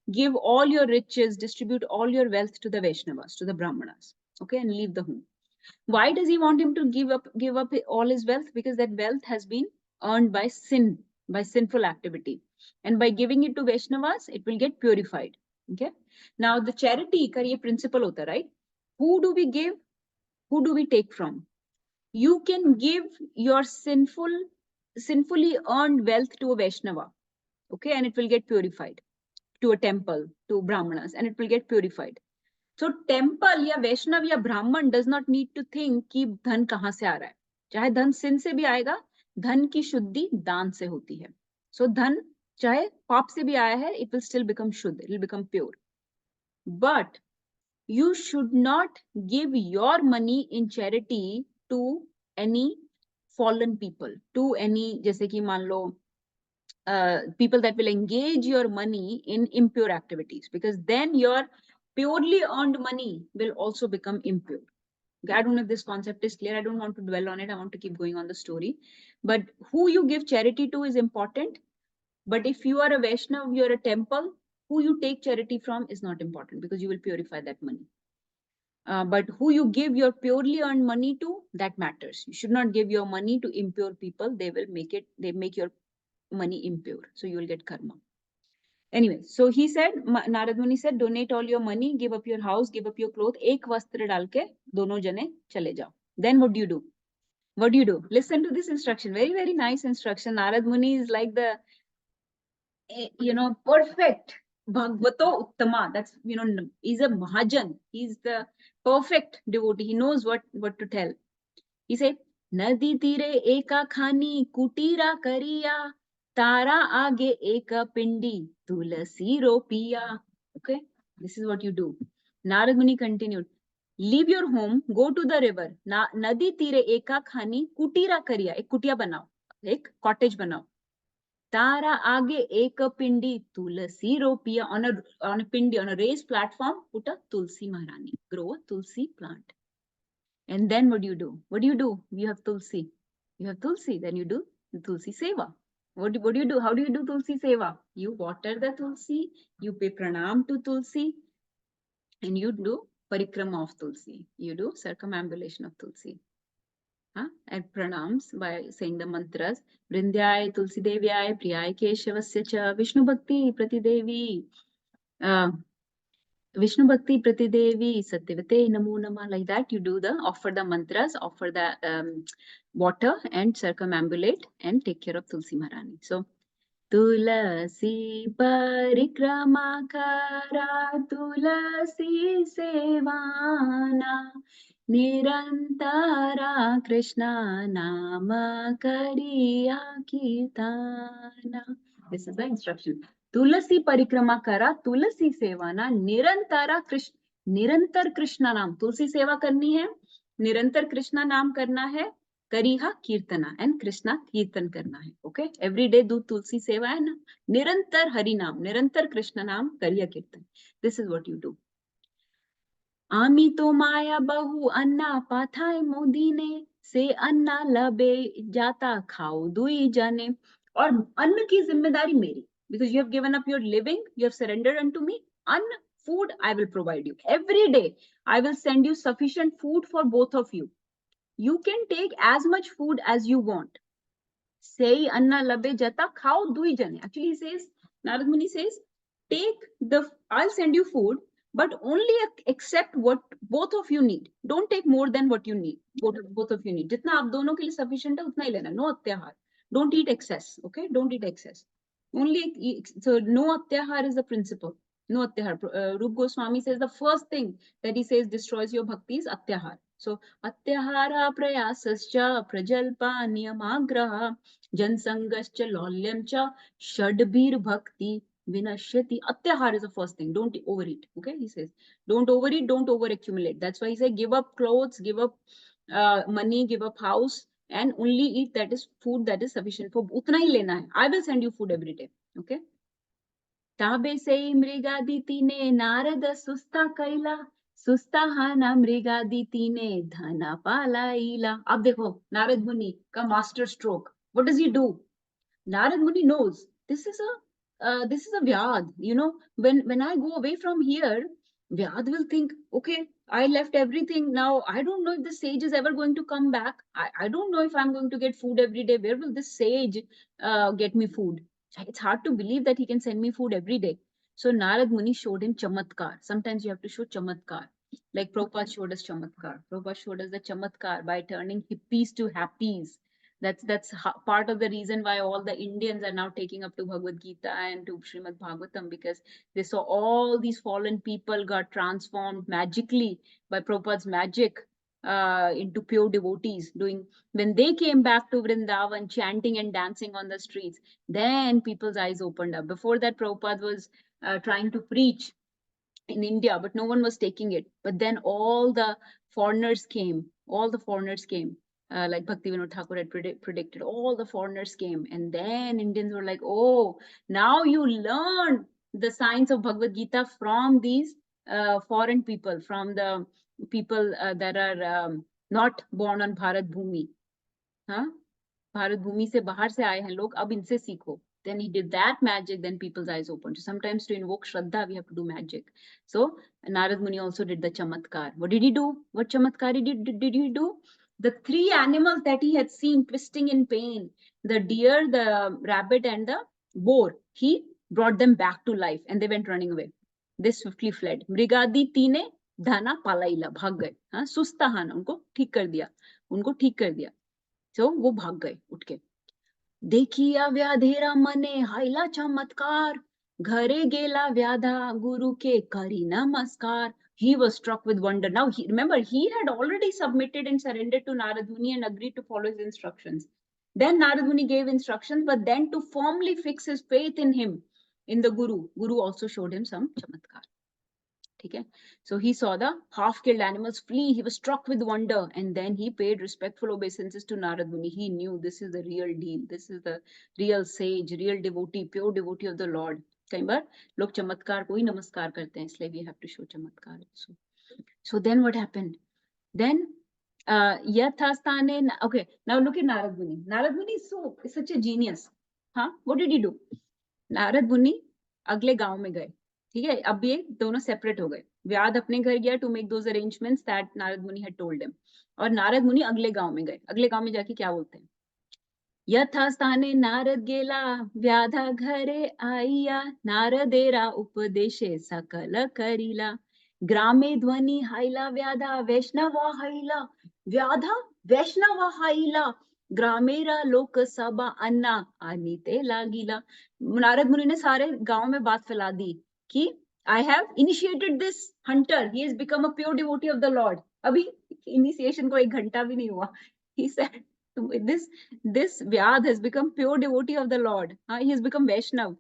give all your riches, distribute all your wealth to the Vaishnavas, to the Brahmanas, okay, and leave the home. Why does he want him to give up all his wealth? Because that wealth has been earned by sin, by sinful activity. And by giving it to Vaishnavas, it will get purified. Okay. Now the charity ka ye principle hota, right? Who do we give? Who do we take from? You can give your sinfully earned wealth to a Vaishnava. Okay, and it will get purified. To a temple, to Brahmanas, and it will get purified. So temple या वैष्णव या ब्राह्मण does not need to think कि धन कहाँ से आ रहा है. चाहे धन sin से भी आएगा, धन की शुद्धि दान से होती है. So धन चाहे पाप से भी आया है, it will still become शुद्ध, it will become pure. But you should not give your money in charity to any fallen people, to any जैसे कि मान लो people that will engage your money in impure activities, because then your purely earned money will also become impure. I don't know if this concept is clear. I don't want to dwell on it. I want to keep going on the story. But who you give charity to is important. But if you are a Vaishnav, you're a temple, who you take charity from is not important, because you will purify that money. But who you give your purely earned money to, that matters. You should not give your money to impure people. They make your money impure. So you will get karma. Anyway, so he said, Narad Muni said, donate all your money, give up your house, give up your clothes, ek vastra dal ke dono jane chale jao. Then what do you do? What do you do? Listen to this instruction. Very, very nice instruction. Narad Muni is like the, perfect Bhagavato Uttama. That's, he's a Mahajan. He's the perfect devotee. He knows what to tell. He said, Nadi tire eka khani kutira kariya. Tara aage eka pindi tulasi ropiya. Okay, this is what you do. Narad Muni continued. Leave your home, go to the river. Nadi tire eka khani kutira kariya. Ek kutiya banao. Ek cottage banao. Tara aage eka pindi tulasi ropiya. On a pindi, on a raised platform, put a tulsi maharani. Grow a tulsi plant. And then what do you do? What do you do? You have tulsi. You have tulsi. Then you do the tulsi seva. What do you do? How do you do tulsi seva? You water the tulsi. You pay pranam to tulsi. And you do parikrama of tulsi. You do circumambulation of tulsi. And pranams by saying the mantras. Vrindhyay tulsi devyay priyay keshavasya cha Vishnu bhakti prati devi. Vishnu Bhakti Pratidevi Satyavate Namo Namah, like that you do the offer the mantras, offer the water and circumambulate and take care of Tulsi Maharani. So Tulasi parikrama kara tulasi sevana nirantara Krishna nama kariya kirtana. This is the instruction. Tulasi parikrama kara tulasi sevana nirantara Krishna, निरंतर कृष्णा नाम, तुलसी सेवा करनी है, निरंतर कृष्णा नाम करना है, करिहा कीर्तना एंड कृष्णा कीर्तन करना है. ओके, एवरी डे डू तुलसी सेवा है ना, निरंतर हरि नाम, निरंतर कृष्ण नाम, करिया कीर्तन. This is what you do. आमी तो माया बहु अन्ना पाथाय मोदीने से अन्ना लबे जाता खाओ दुई जने. और अन्न की जिम्मेदारी मेरी, because you have given up your living, you have surrendered unto me. Anna, food I will provide you every day. I will send you sufficient food for both of you. You can take as much food as you want. Say anna labe jata khao dui jane. Actually, he says, Narad Muni says, I'll send you food, but only accept what both of you need. Don't take more than what you need. Both of you need. Jitna aap dono ke liye sufficient hai, utna hi lena. No atyahar. Don't eat excess. Okay? Don't eat excess. Only, so no atyahar is the principle. No atyahar. Rup Goswami says the first thing that he says destroys your bhakti is atyahar. So atyahara prayasascha prajalpa niyamagraha jansangascha lolyamcha shadbir bhakti vinashyati. Atyahar is the first thing. Don't overeat. Okay, he says don't overeat, don't over accumulate. That's why he says give up clothes, give up money, give up house, and only eat that is food that is sufficient for utna hi lena hai. I will send you food every day. Okay. ताबे से मृगादिति ने नारद सुस्ता कैला, सुस्ता हाना मृगादिति ने धना पालाइला. अब देखो नारद मुनि का master stroke. What does he do? Narad Muni knows this is a Vyaadh. You know, when I go away from here, Vyaadh will think, okay, I left everything. Now I don't know if the sage is ever going to come back. I don't know if I'm going to get food every day. Where will this sage get me food? It's hard to believe that he can send me food every day. So Narad Muni showed him chamatkar. Sometimes you have to show chamatkar. Like Prabhupada showed us chamatkar. Prabhupada showed us the chamatkar by turning hippies to happies. That's part of the reason why all the Indians are now taking up to Bhagavad Gita and to Srimad Bhagavatam, because they saw all these fallen people got transformed magically by Prabhupada's magic into pure devotees. When they came back to Vrindavan, chanting and dancing on the streets, then people's eyes opened up. Before that, Prabhupada was trying to preach in India, but no one was taking it. But then all the foreigners came. Like Bhaktivinoda Thakur had predicted, all the foreigners came. And then Indians were like, oh, now you learn the science of Bhagavad Gita from these foreign people, from the people that are not born on Bharat Bhumi. Huh? Bharat Bhumi se bahar se aaye hain log, ab inse seekho. Then he did that magic, then people's eyes opened. So sometimes to invoke Shraddha, we have to do magic. So Narad Muni also did the chamatkar. What did he do? What chamatkar did he do? The three animals that he had seen twisting in pain, the deer, the rabbit, and the boar, he brought them back to life and they went running away. They swiftly fled. Mrigadi tine dhana palaila, bhag gaye. Sustahana, unko ठीक कर दिया. So वो भाग गए उठ के. देखिया व्याधेरा मने हाइला चमत्कार, घरे गेला व्याधा गुरु के करी नमस्कार. He was struck with wonder. Now, remember, he had already submitted and surrendered to Narad Muni and agreed to follow his instructions. Then Narad Muni gave instructions, but then to firmly fix his faith in him, in the Guru also showed him some chamatkar. Okay? So he saw the half-killed animals flee. He was struck with wonder, and then he paid respectful obeisances to Narad Muni. He knew this is the real deal. This is the real sage, real devotee, pure devotee of the Lord. कई बार लोग चमत्कार को ही नमस्कार करते हैं, इसलिए we have to show चमत्कार also. So then what happened? Then yathastane. Okay, now look at Narad Muni. Narad Muni is such a genius. What did he do? Narad Muni अगले गांव में गए. ठीक है, अब ये दोनों सेपरेट हो गए. व्याध अपने घर गया to make those arrangements that Narad Muni had told him, और नारद मुनि अगले गांव में गए. अगले गांव में जाके क्या बोलते हैं? यथा स्थाने नारद गेला व्याधा घरे आईया नारदेरा उपदेशे सकल करिला ग्रामे ध्वनी हायला व्याधा वैष्णवा हायला व्याधा वैष्णवा हायला ग्रामेरा लोक सभा अन्ना आनी ते लागिला नारद मुनि ने सारे गांव में बात फैला दी कि I have initiated this Hunter he has become a pure devotee of the Lord अभी इनिशिएशन को 1 घंटा भी नहीं हुआ he said this Vyaadh has become pure devotee of the Lord. He has become Vaishnav.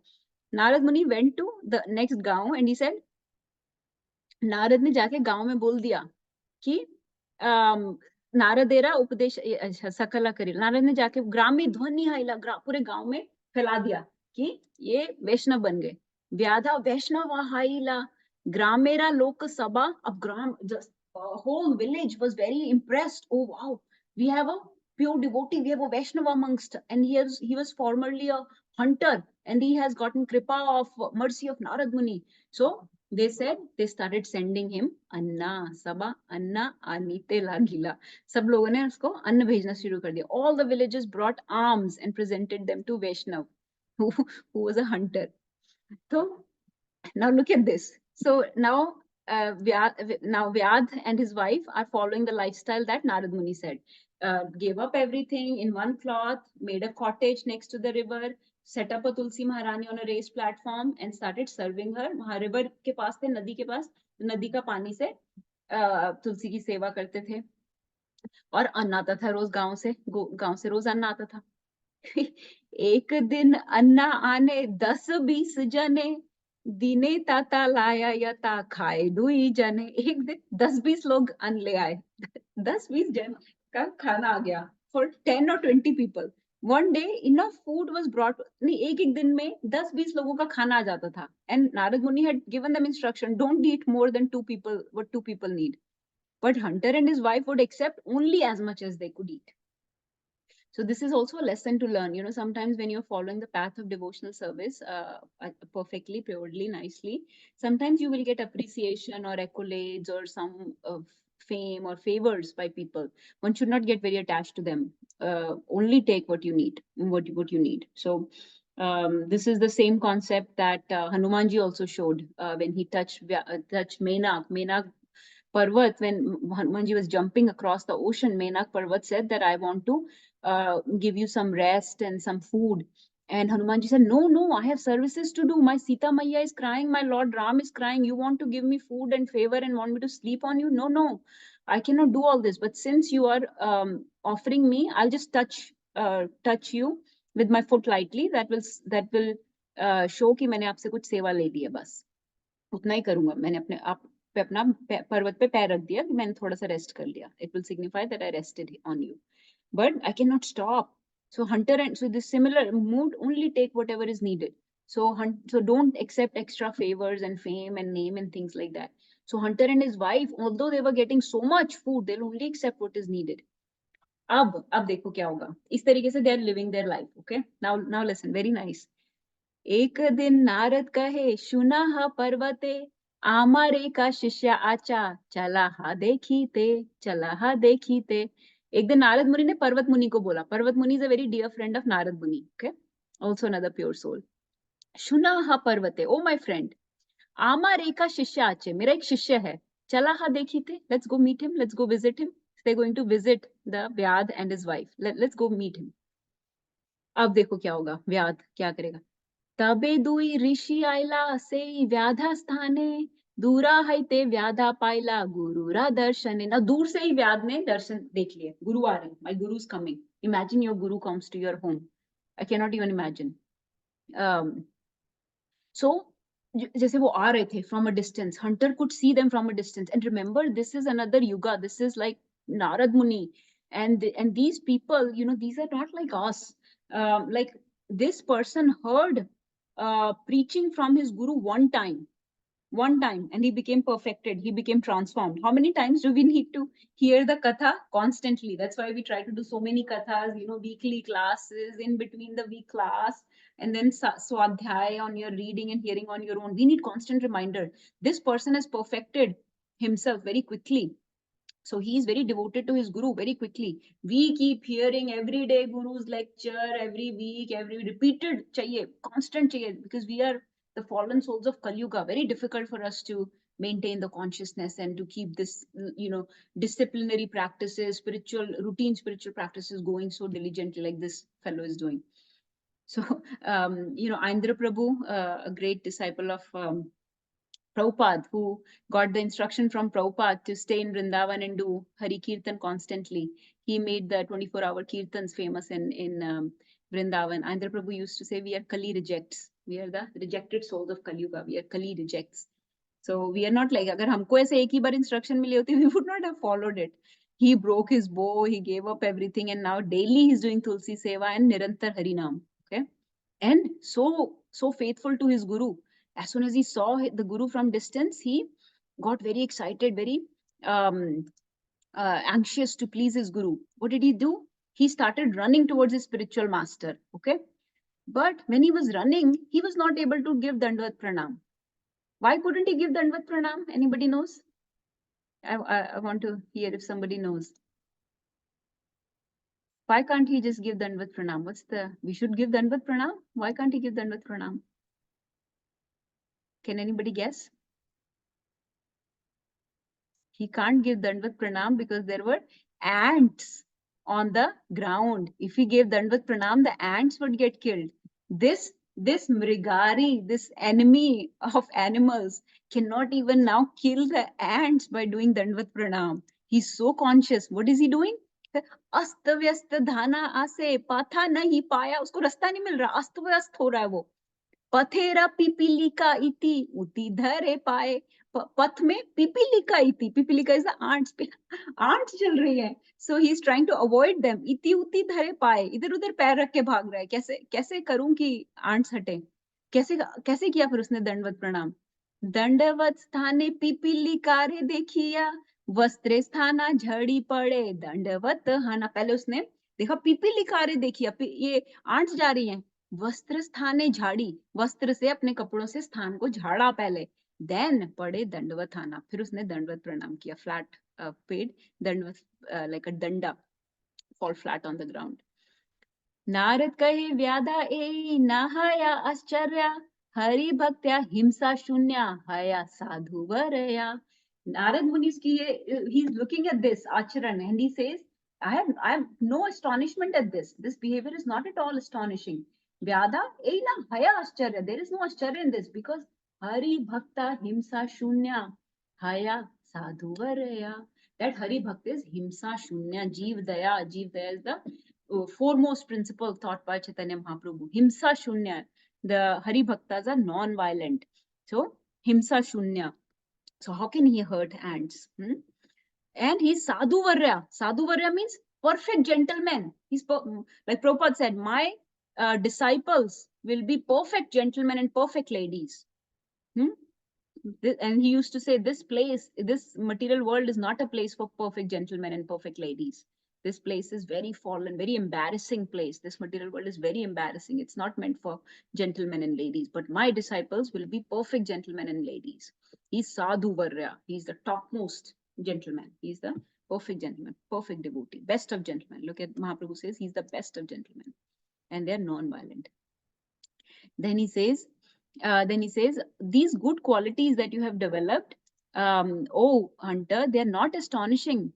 Narad Muni went to the next गांव and he said, Narad ने जाके गांव में बोल दिया कि नारदेरा उपदेश सकला करी नारद ने जाके ग्राम में ध्वनि हाइला पूरे गांव में फैला दिया कि ये वैष्णव बन गए व्याधा वैष्णव हाइला ग्रामेरा लोक सभा अब ग्राम whole village was very impressed. Oh wow, we have a pure devotee, we have a Vaishnava amongst, and he was formerly a hunter and he has gotten kripa of mercy of Narad Muni. So they said they started sending him अन्ना सबा अन्ना आनीते लागीला सब लोगों ने उसको अन्न भेजना शुरू कर दिया all the villages brought alms and presented them to Vaishnav who was a hunter. So now look at this. So now Vyaadh and his wife are following the lifestyle that Narad Muni said. Gave up everything in one cloth, made a cottage next to the river, set up a Tulsi Maharani on a raised platform and started serving her. वहाँ river के पास थे, नदी के पास, नदी का पानी से तुलसी की सेवा करते थे और अन्न आता था रोज गांव से रोज अन्न आता था एक दिन अन्ना आने 10-20 जने दिने ताता लाया यता खाए दुई जने एक दिन 10-20 लोग अन्न ले आए 10-20 जन का खाना आ गया for 10 or 20 people one day enough food was brought नहीं एक दिन में 10-20 लोगों का खाना आ जाता था and Narad Muni had given them instruction don't eat more than 2 people what 2 people need but Hunter and his wife would accept only as much as they could eat. So this is also a lesson to learn. You know, sometimes when you're following the path of devotional service perfectly, purely, nicely, sometimes you will get appreciation or accolades or some fame or favors by people. One should not get very attached to them. Only take what you need, what you need. So this is the same concept that Hanumanji also showed when he touched Menak Parvat, when Hanumanji was jumping across the ocean, Menak Parvat said that I want to give you some rest and some food. And Hanumanji said, no, I have services to do. My Sita Maiya is crying, my Lord Ram is crying. You want to give me food and favor and want me to sleep on you? No, I cannot do all this. But since you are offering me, I'll just touch you with my foot lightly. That will show कि मैंने आपसे कुछ सेवा ले ली है बस उतना ही करूंगा मैंने अपने आप पे अपना पर्वत पे पैर रख दिया कि मैंने थोड़ा सा रेस्ट कर लिया it will signify that I rested on you but I cannot stop so hunter and so this similar mood only take whatever is needed so don't accept extra favors and fame and name and things like that so Hunter and his wife although they were getting so much food they'll only accept what is needed अब देखो क्या होगा इस तरीके से they are living their life okay now listen very nice एक दिन नारद कहे सुना हा पर्वते आमारे का शिष्य आचा चला हा देखीते एक दिन नारद मुनि ने पर्वत मुनि को बोला Parvat Muni is a very dear friend of Narad Muni okay also another pure soul सुना हा पर्वते ओ माय फ्रेंड आमारे का शिष्य आचे मेरा एक शिष्य है चला हा देखीते let's go meet him let's go visit him they going to visit the vyadha and his wife let's go meet him अब देखो क्या होगा व्याध क्या करेगा तबे दुई ऋषि आयला से व्याधा स्थाने दूरा हईते व्याधा पायला गुरुरा दर्शने ना दूर से ही व्याध ने दर्शन देख लिए गुरु आ रहे हैं my guru is coming imagine your guru comes to your home I can not even imagine so जैसे वो आ रहे थे from a distance hunter could see them from a distance and remember this is another yuga this is like Narad Muni and these people you know these are not like us like this person heard preaching from his guru one time and he became perfected he became transformed how many times do we need to hear the katha constantly that's why we try to do so many kathas you know weekly classes in between the week class and then swadhyay on your reading and hearing on your own we need constant reminder this person has perfected himself very quickly So he is very devoted to his guru very quickly. We keep hearing every day guru's lecture, every week, every repeated chahiye, constant chahiye, because we are the fallen souls of Kali Yuga. Very difficult for us to maintain the consciousness and to keep this, disciplinary practices, spiritual practices going so diligently like this fellow is doing. So, Indra Prabhu, a great disciple of Prabhupada, who got the instruction from Prabhupada to stay in Vrindavan and do Hari Kirtan constantly. He made the 24-hour Kirtans famous in Vrindavan. Andhra Prabhu used to say, we are Kali rejects. We are the rejected souls of Kali Yuga. We are Kali rejects. So we are not like, agar humko aise ek hi bar instruction mili hoti, we would not have followed it. He broke his bow, he gave up everything, and now daily he's doing Tulsi Seva and Nirantar Harinam. Okay. And so faithful to his guru. As soon as he saw the guru from distance, he got very excited, very anxious to please his guru. What did he do? He started running towards his spiritual master. Okay. But when he was running, he was not able to give Dandvat Pranam. Why couldn't he give Dandvat Pranam? Anybody knows? I want to hear if somebody knows. Why can't he just give Dandvat Pranam? We should give Dandvat Pranam. Why can't he give Dandvat Pranam? Can anybody guess? He can't give Dandvat Pranam because there were ants on the ground. If he gave Dandvat Pranam, the ants would get killed. This Mrgari, this enemy of animals, cannot even now kill the ants by doing Dandvat Pranam. He's so conscious. What is he doing? अस्त व्यस्त धाना आसे पाथा नहीं पाया, उसको रास्ता नहीं मिल रहा, अस्त व्यस्त हो रहा है वो. पथेरा पिपीलिका इति उति धरे पाए. पथ में पिपीलिका इति, pipilika is the ants, ants चल रही है. So he is trying to avoid them. इति उति धरे पाए, इधर उधर पैर रख के भाग रहा है. कैसे कैसे करूं कि आंट्स हटे? कैसे कैसे किया फिर उसने दंडवत प्रणाम? दंडवत स्थाने पिपीलिका रे देखिया, वस्त्रे स्थाना झड़ी पड़े दंडवत हाना. पहले उसने देखा पिपीलिका रे देखिया, ये आंट्स जा रही हैं. वस्त्र स्थाने झाड़ी, वस्त्र से अपने कपड़ों से स्थान को झाड़ा पहले. देन पड़े दंडवत आना, फिर उसने दंडवत प्रणाम किया. फ्लैट पेड dandavat, like a danda, fall flat on the ground. Narad कहे व्याधा ए नहाया आश्चर्य, हरि भक्त्या हिंसा शून्य हया साधु वरया. Narad Muni's ki he's looking at this acharan and he says, I have no astonishment at this. This behavior is not at all astonishing. Vyadha eina haya ascharya. There is no ascharya in this because Hari Bhakta Himsa Shunya haya sadhu varaya. That Hari Bhakta is Himsa Shunya, Jeev Daya. Jeev Daya is the foremost principle taught by Chaitanya Mahaprabhu. Himsa Shunya. The Hari Bhaktas are non-violent. So Himsa Shunya. So how can he hurt ants? And he's Sadhu Varya. Sadhu Varya means perfect gentleman. He's like Prabhupada said, my disciples will be perfect gentlemen and perfect ladies. And he used to say, this material world is not a place for perfect gentlemen and perfect ladies. This place is very fallen, very embarrassing place. This material world is very embarrassing. It's not meant for gentlemen and ladies, but my disciples will be perfect gentlemen and ladies. He's Sadhu Varya. He's the topmost gentleman. He's the perfect gentleman, perfect devotee, best of gentlemen. Look at Mahaprabhu says he's the best of gentlemen and they're non-violent. Then he says, these good qualities that you have developed, oh hunter, they're not astonishing.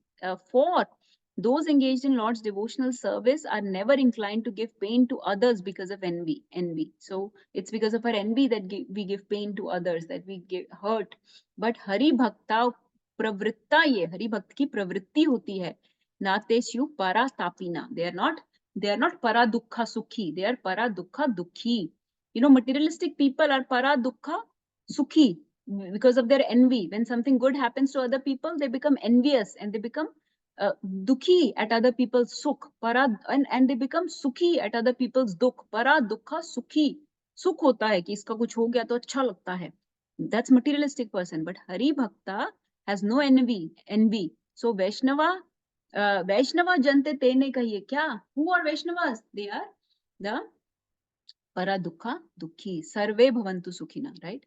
For those engaged in Lord's devotional service are never inclined to give pain to others because of envy. So it's because of our envy that we give pain to others, that we get hurt. But Hari Bhakta pravritta ye, Hari Bhakt ki pravritti hoti hai. Nateshu para tapina. They are not para dukkha sukhi. They are para dukkha dukhi. Materialistic people are para dukkha sukhi because of their envy. When something good happens to other people, they become envious and they become dukhi at other people's sukh. And they become sukhi at other people's dukh. Para dukkha sukhi. Sukh hota hai ki iska kuch ho gaya to acha lagta hai. That's materialistic person. But Hari Bhakta has no envy. So Vaishnava jante tene kahiye kya? Who are Vaishnavas? They are the para dukkha dukhi, sarve bhavantu sukhina, right?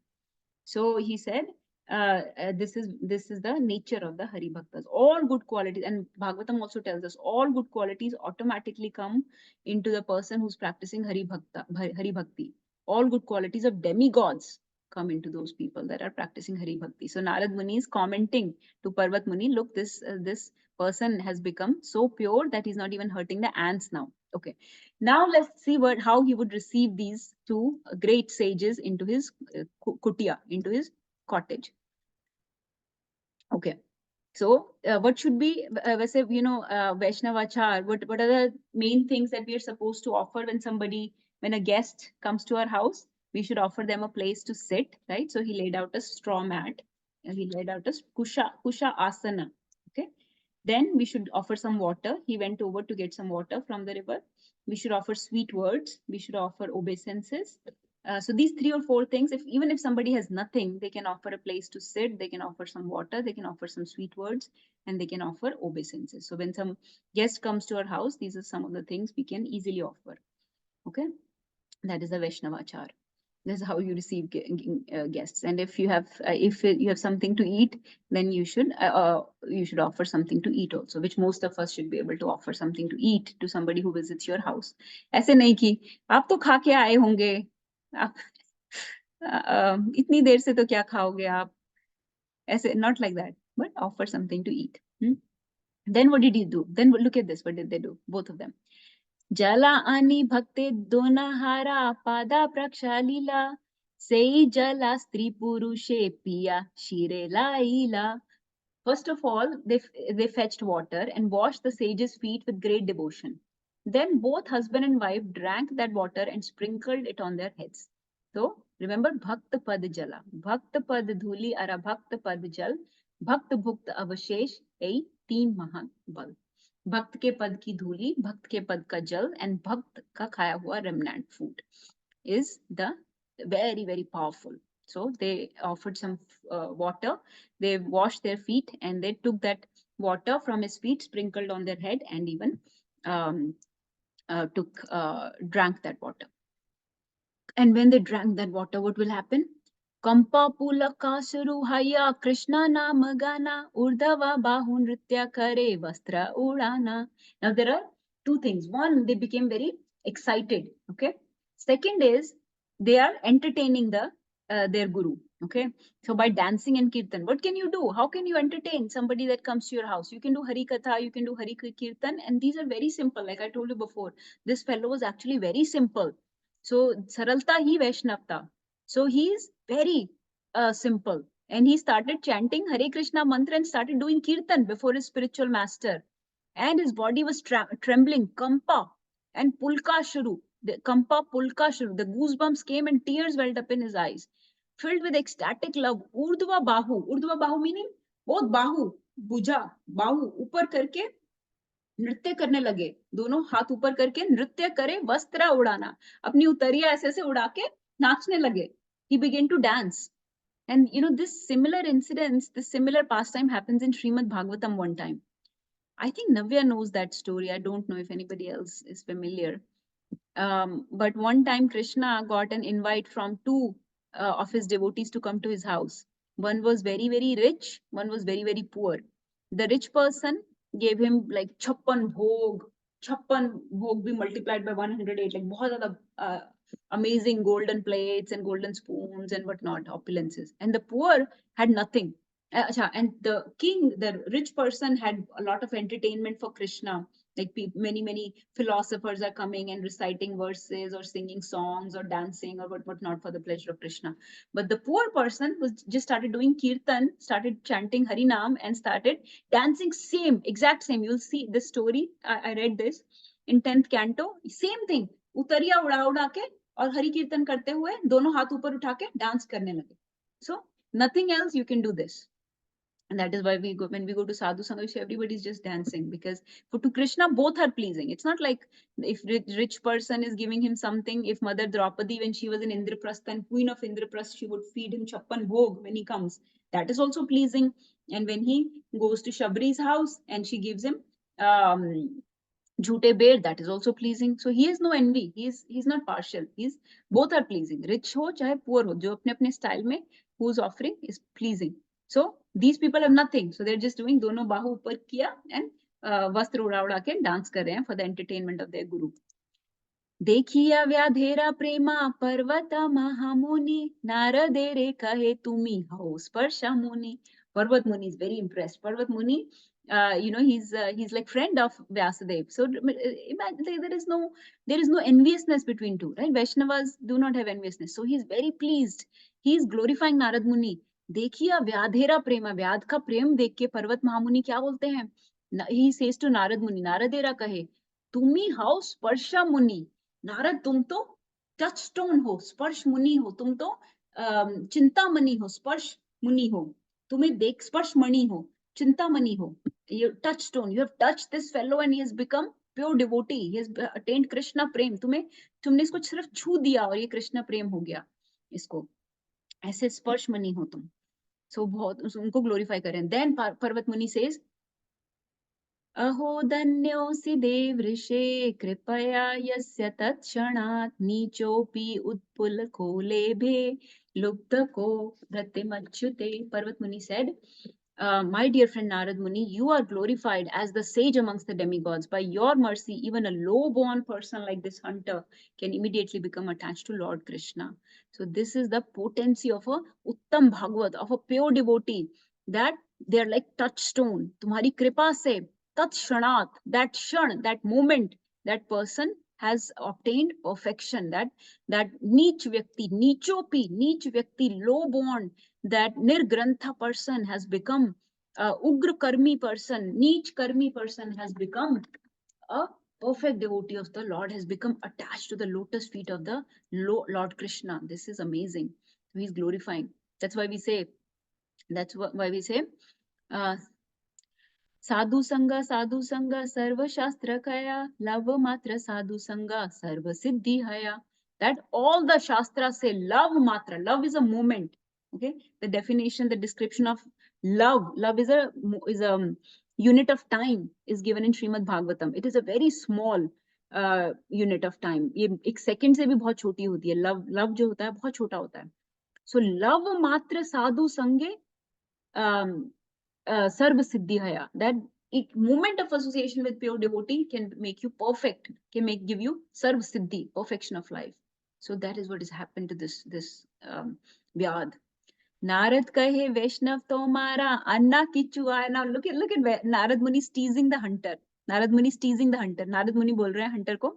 So he said, this is the nature of the Hari Bhaktas. All good qualities, and Bhagavatam also tells us all good qualities automatically come into the person who's practicing Hari Bhakti. All good qualities of demigods come into those people that are practicing Hari Bhakti. So Narad Muni is commenting to Parvat Muni, look, this person has become so pure that he's not even hurting the ants now. Okay, now let's see how he would receive these two great sages into his kutia, into his cottage. Okay, so what should be, Vaishnavachar, what are the main things that we are supposed to offer when a guest comes to our house? We should offer them a place to sit, right? So he laid out a straw mat, and he laid out a kusha asana. Okay, then we should offer some water. He went over to get some water from the river. We should offer sweet words. We should offer obeisances. So these 3 or 4 things, even if somebody has nothing, they can offer a place to sit, they can offer some water, they can offer some sweet words, and they can offer obeisances. So when some guest comes to our house, these are some of the things we can easily offer. Okay, that is the Vaishnavachar. This is how you receive guests. And if you have something to eat, then you should offer something to eat also, which most of us should be able to offer something to eat to somebody who visits your house. ऐसे नहीं कि आप तो खा के आए होंगे, आप इतनी देर से तो क्या खाओगे आप, ऐसे, not like that, but offer something to eat. Then what did he do? Then look at this, what did they do, both of them? Jala ani bhakte donahara pada prakshalila sei jala stri purushe piya shire laila. First of all, they fetched water and washed the sage's feet with great devotion. Then both husband and wife drank that water and sprinkled it on their heads. So remember, Bhakt Pad Jala, Bhakt Pad Dhuli Ara Bhakt Pad Jal, Bhakt Bhukt Avashesh, Ei Teen Mahan Bal. Bhakt ke pad ki dhuli, bhakt ke pad ka jal, and bhakt ka khaya hua remnant food is the very, very powerful. So they offered some water, they washed their feet, and they took that water from his feet, sprinkled on their head, and even drank that water. And when they drank that water, what will happen? Kampa pulaka suruhaya Krishna nama gana urdhava bahu nritya kare vastra udana. Now there are 2 things. One, they became very excited. Okay. Second is they are entertaining their guru. Okay. So by dancing and kirtan, what can you do? How can you entertain somebody that comes to your house? You can do Hari Katha, you can do Hari Kirtan, and these are very simple. Like I told you before, this fellow was actually very simple. So saralta hi Vaishnavta. So he is very simple, and he started chanting Hare Krishna mantra and started doing kirtan before his spiritual master, and his body was trembling, kampa and pulka shuru. The kampa pulka shuru, the goosebumps came and tears welled up in his eyes, filled with ecstatic love. Urdhva bahu meaning both bahu, bhuja, bahu ऊपर करके नृत्य करने लगे, दोनों हाथ ऊपर करके नृत्य करे, वस्त्र उड़ाना, अपनी उतरिया ऐसे ऐसे उड़ा के नाचने लगे. He began to dance. And this similar incidents, this similar pastime happens in Srimad Bhagavatam one time. I think Navya knows that story. I don't know if anybody else is familiar. But one time Krishna got an invite from 2 of his devotees to come to his house. One was very, very rich. One was very, very poor. The rich person gave him like 56 bhog be multiplied by 108, like बहुत ज़्यादा amazing golden plates and golden spoons and whatnot, opulences. And the poor had nothing. And the king, the rich person, had a lot of entertainment for Krishna. Like many philosophers are coming and reciting verses or singing songs or dancing or whatnot for the pleasure of Krishna. But the poor person was just started doing kirtan, started chanting Harinam, and started dancing exact same. You'll see this story. I read this in 10th canto. Same thing. Utariya उड़ा के और हरि कीर्तन करते हुए दोनों हाथ ऊपर उठा के डांस करने लगे. So nothing else, you can do this. And that is why when we go to Sadhu Sangha, everybody's just dancing, because to Krishna, both are pleasing. It's not like if rich person is giving him something, if Mother Draupadi, when she was in Indraprastha and Queen of Indraprastha, she would feed him 56 bhog when he comes. That is also pleasing. And when he goes to Shabri's house and she gives him Jhute bear, that is also pleasing. So he has no envy. He's not partial. Both are pleasing. Rich ho chahe poor ho, jo apne apne style mein who's offering is pleasing. So these people have nothing. So they're just doing dono bahu upar kiya and vastra uda uda ke dance kar rahe hain for the entertainment of their guru. देखिया व्याधेरा प्रेमा पर्वत महामुनि नारदेरे कहे तुमी हो स्पर्शा मुनि. Parvat Muni is very impressed. Parvat Muni, he's like friend of Vyasadeva. So imagine there is no enviousness between two, right? Vaishnavas do not have enviousness. So he's very pleased. He's glorifying Narad Muni. देखिया व्याधेरा प्रेमा, व्याध का प्रेम देख के पर्वत महामुनि क्या बोलते हैं? He says to Narad Muni, नारदेरा कहे तुमी हाउ स्पर्शा मुनि. नारद तुम तो टच स्टोन हो, स्पर्श मुनि हो, तुम तो चिंता मणि हो, स्पर्श मुनि हो, तुम्हें देख स्पर्श मणि हो, चिंता मणि हो. You touch stone, you have touched this fellow and he has become pure devotee, he has attained Krishna प्रेम. तुमने इसको सिर्फ छू दिया और ये कृष्ण प्रेम हो गया इसको, ऐसे स्पर्श मणि हो तुम. So बहुत उनको ग्लोरीफाई करें. Then पर्वत मुनि says, अहो धन्योऽसि देवऋषे कृपया यस्य तत्क्षणात् नीचोऽपि उत्पुलको लेभे लुब्धको रतिमच्युते. Parvat Muni said, my dear friend Narad Muni, you are glorified as the sage amongst the demigods. By your mercy, even a low-born person like this hunter can immediately become attached to Lord Krishna. So this is the potency of a Uttam Bhagavad, of a pure devotee, that they are like touchstone. Tumhari kripa se tat kshanat, that shan, that moment, that person has obtained perfection. That neech vyakti, low born, that nirgrantha person has become ugra karmi person, neech karmi person has become a perfect devotee of the Lord, has become attached to the lotus feet of the Lord Krishna. This is amazing. So he's glorifying. That's why we say, साधु संग सर्व शास्त्र कया love मात्र साधु संग सर्व सिद्धि हया. That all the shastras say love matra. Love is a moment. Okay, the definition, the description of love is a unit of time is given in Srimad Bhagavatam. It is a very small unit of time. ये एक second से भी बहुत छोटी होती है. Love जो होता है बहुत छोटा होता है. So love matra sadhu sange sarva siddhi haya. That moment of association with pure devotee can make you perfect, give you sarva siddhi, perfection of life. So that is what has happened to this Vyaadh. Narad kahe Vaishnav tomara anna kichu aaya. Now look at Narad Muni is teasing the hunter. Narad Muni is teasing the hunter. Narad Muni बोल रहे हैं hunter को,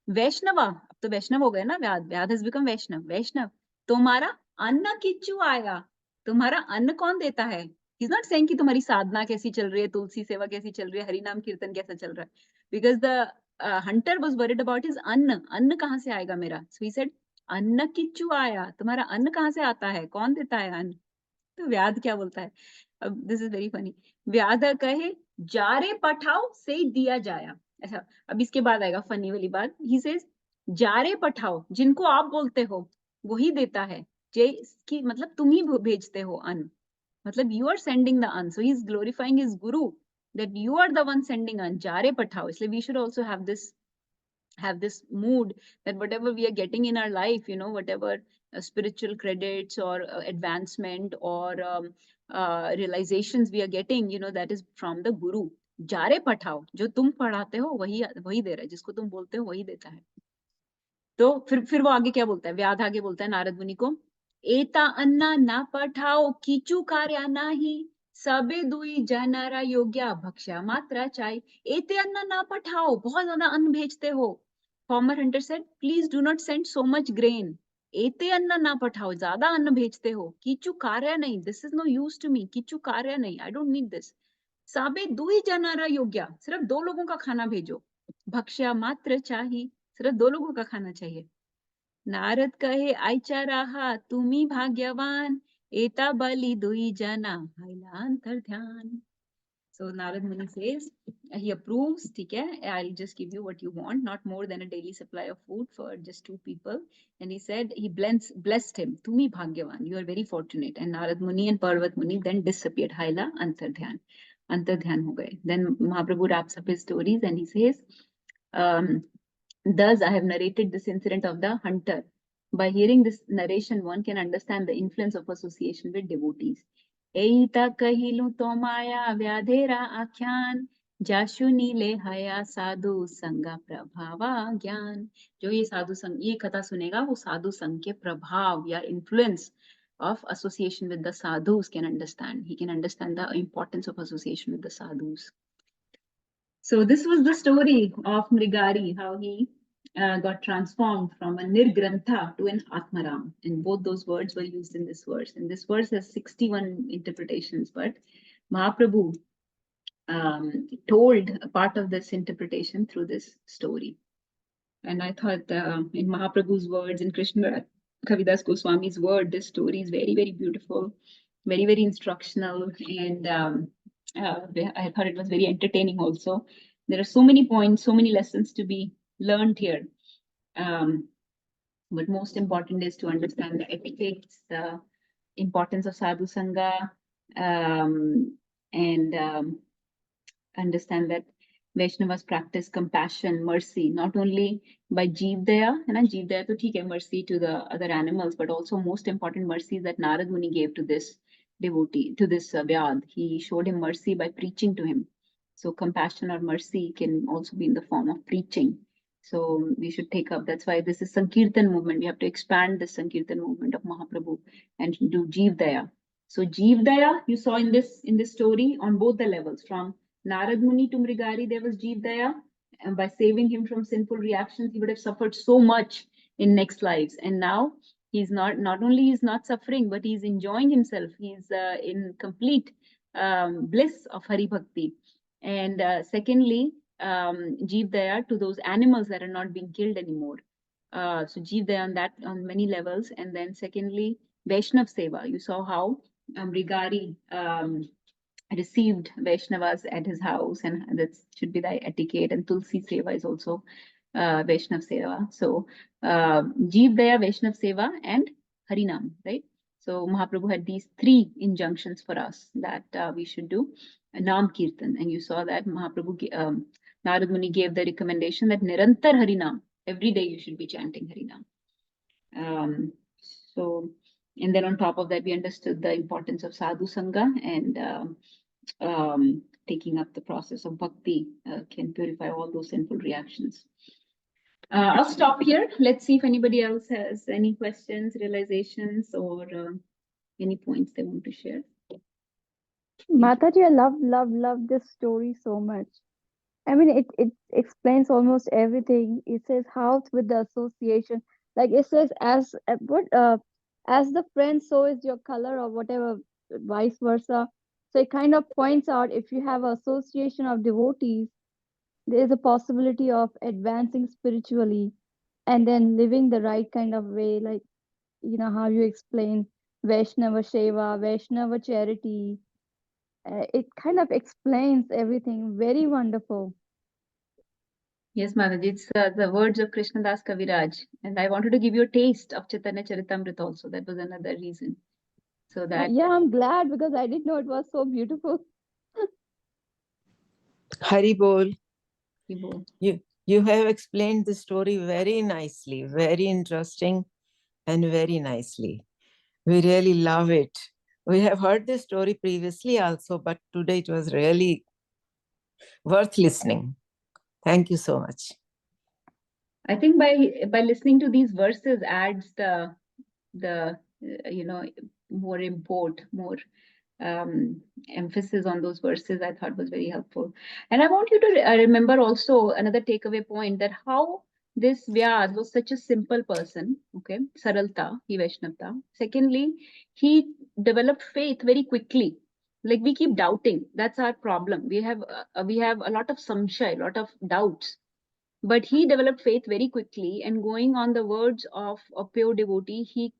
वैष्णवा, अब तो वैष्णव हो गए ना व्याध. व्याध has become वैष्णव. तुम्हारा अन्न किच्चू आया, तुम्हारा अन्न कौन देता है. He's not saying कि तुम्हारी साधना कैसी चल रही है, तुलसी सेवा कैसी चल रही है, हरि नाम कीर्तन कैसा चल रहा है. Because the hunter was worried about his अन्न कहाँ से आएगा मेरा. So he said, अन्न किच्चू आया, तुम्हारा अन्न कहाँ से आता है, कौन देता है अन्न. तो व्याध क्या बोलता है. अब दिस इज वेरी फनी. व्याध कहे जारे पठाओ से दिया जाया. अच्छा, अब इसके बाद आएगा फनी वाली बात. ही सेज जारे पठाओ, जिनको आप बोलते हो वही देता है. की मतलब तुम ही भेजते हो अन्न, मतलब यू आर सेंडिंग द अन्न. सो he is glorifying his Guru that you are the one sending अन्न. जारे पठाओ. इसलिए we should also have this mood that whatever we are getting in our life, whatever spiritual credits or advancement or realizations we are getting, that is from the guru. जारे पठाओ, जो तुम पढ़ाते हो वही दे रहा है, जिसको तुम बोलते हो वही देता है. तो फिर वो आगे क्या बोलता है. व्याध आगे बोलता है नारद मुनि को, एता अन्ना ना पठाओ कीचू कार्या नाही, सबे दुई जनारा योग्या भक्षा मात्रा चाय. एते अन्ना ना पठाओ, बहुत ज्यादा अन्न भेजते हो. Former hunter said, please do not send so much grain. एते अन्न ना पठाओ, ज्यादा अन्न भेजते हो. कीचू कार्य नहीं, this is no use to me. Kichu कार्य नहीं, I don't need this. साबे दुई जनारा योग्या, सिर्फ 2 लोगों का खाना भेजो. भक्ष्या मात्र चाहिए, सिर्फ 2 लोगों का खाना चाहिए. नारद कहे आईचा रहा तुम्ही भाग्यवान, एता बलि दुई जना हाइला अंतर ध्यान. So Narad Muni says, he approves, ठीक है, I'll just give you what you want, not more than a daily supply of food for just 2 people. And he said, he blessed him, Tumi Bhagyavan, you are very fortunate. And Narad Muni and Parvat Muni then disappeared, Haila Antardhyan. Antardhyan ho gaye. Then Mahaprabhu wraps up his stories and he says, thus I have narrated this incident of the hunter. By hearing this narration, one can understand the influence of association with devotees. Eita kahilu tomaya vyadhera akhyan जाशु नीले हया साधु संग प्रभावा ज्ञान. जो ये साधु संग ये कथा सुनेगा वो साधु संग के प्रभाव या influence of association with the sadhus can understand. He can understand the importance of association with the sadhus. So this was the story of Mrgari, how he got transformed from a Nirgrantha to an Atmaram. And both those words were used in this verse. And this verse has 61 interpretations, but Mahaprabhu told a part of this interpretation through this story. And I thought in Mahaprabhu's words, in Krishna Kavidas Goswami's word, this story is very, very beautiful, very, very instructional. And I thought it was very entertaining also. There are so many points, so many lessons to be learned here. But most important is to understand the etiquettes, the importance of sadhu sangha, and understand that Vaishnavas practice compassion, mercy, not only by Jeev Daya, and Jeev Daya to theek hai, mercy to the other animals, but also most important mercy that Narad Muni gave to this devotee, to this Vyaadh. He showed him mercy by preaching to him. So compassion or mercy can also be in the form of preaching. So we should take up, that's why this is Sankirtan movement. We have to expand the Sankirtan movement of Mahaprabhu and do Jeev Daya. So Jeev Daya, you saw in this story on both the levels, from Narad Muni to Mrgari, there was Jeev Daya, and by saving him from sinful reactions, he would have suffered so much in next lives. And now he's not only he's not suffering, but he's enjoying himself. He's in complete bliss of Hari Bhakti. And secondly, Jeev Daya to those animals that are not being killed anymore. So Jeev Daya on many levels. And then secondly, Vaishnav Seva. You saw how Mrgari received Vaishnavas at his house, and that should be the etiquette. And Tulsi Seva is also Vaishnav Seva. So Jeev Daya, Vaishnav Seva, and Harinam, right? So Mahaprabhu had these three injunctions for us that we should do Nam Kirtan. And you saw that Mahaprabhu, Narad Muni gave the recommendation that Nirantar Harinam, every day you should be chanting Harinam. And then on top of that, we understood the importance of sadhu sangha, and taking up the process of bhakti can purify all those sinful reactions. I'll stop here. Let's see if anybody else has any questions, realizations, or any points they want to share. Mataji, I love this story so much. I mean, it explains almost everything. It says how with the association, like it says as the friend, so is your color, or whatever, vice versa. So it kind of points out if you have association of devotees, there is a possibility of advancing spiritually and then living the right kind of way, like how you explain Vaishnava Seva, Vaishnava charity. It kind of explains everything. Very wonderful. Yes, Mataji, it's the words of Krishnadas Kaviraj. And I wanted to give you a taste of Chaitanya Charitamrita also. That was another reason. So that yeah, I'm glad, because I didn't know it was so beautiful. Hari Bol. Hari Bol. You have explained the story very nicely, very interesting, and very nicely. We really love it. We have heard this story previously also, but today it was really worth listening. Thank you so much. I think by listening to these verses adds the more import, more emphasis on those verses. I thought was very helpful. And I want you to remember also another takeaway point, that how this Vyaadh was such a simple person. Okay, saralta, he Vaishnavta. Secondly, he developed faith very quickly. Like we keep doubting. That's our problem. We have a lot of samshay, a lot of doubts. But he developed faith very quickly, and going on the words of a pure devotee, he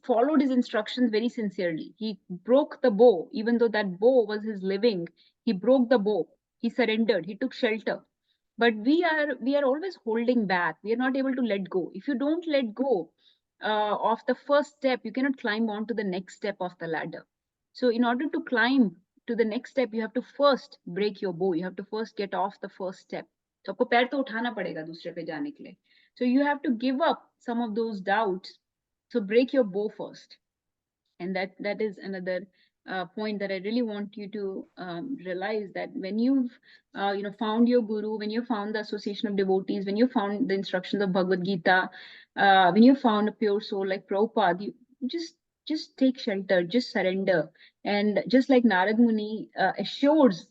followed his instructions very sincerely. He broke the bow, even though that bow was his living. He broke the bow. He surrendered. He took shelter. But we are always holding back. We are not able to let go. If you don't let go of the first step, you cannot climb on to the next step of the ladder. So in order to climb to the next step, you have to first break your bow. You have to first get off the first step. So आपको पैर तो उठाना पड़ेगा दूसरे पे जाने के लिए. So you have to give up some of those doubts. So break your bow first. And that is another point that I really want you to realize, that when you've found your guru, when you found the association of devotees, when you found the instructions of Bhagavad Gita, when you found a pure soul like Prabhupada, you just take shelter, just surrender. And just like Narad Muni assures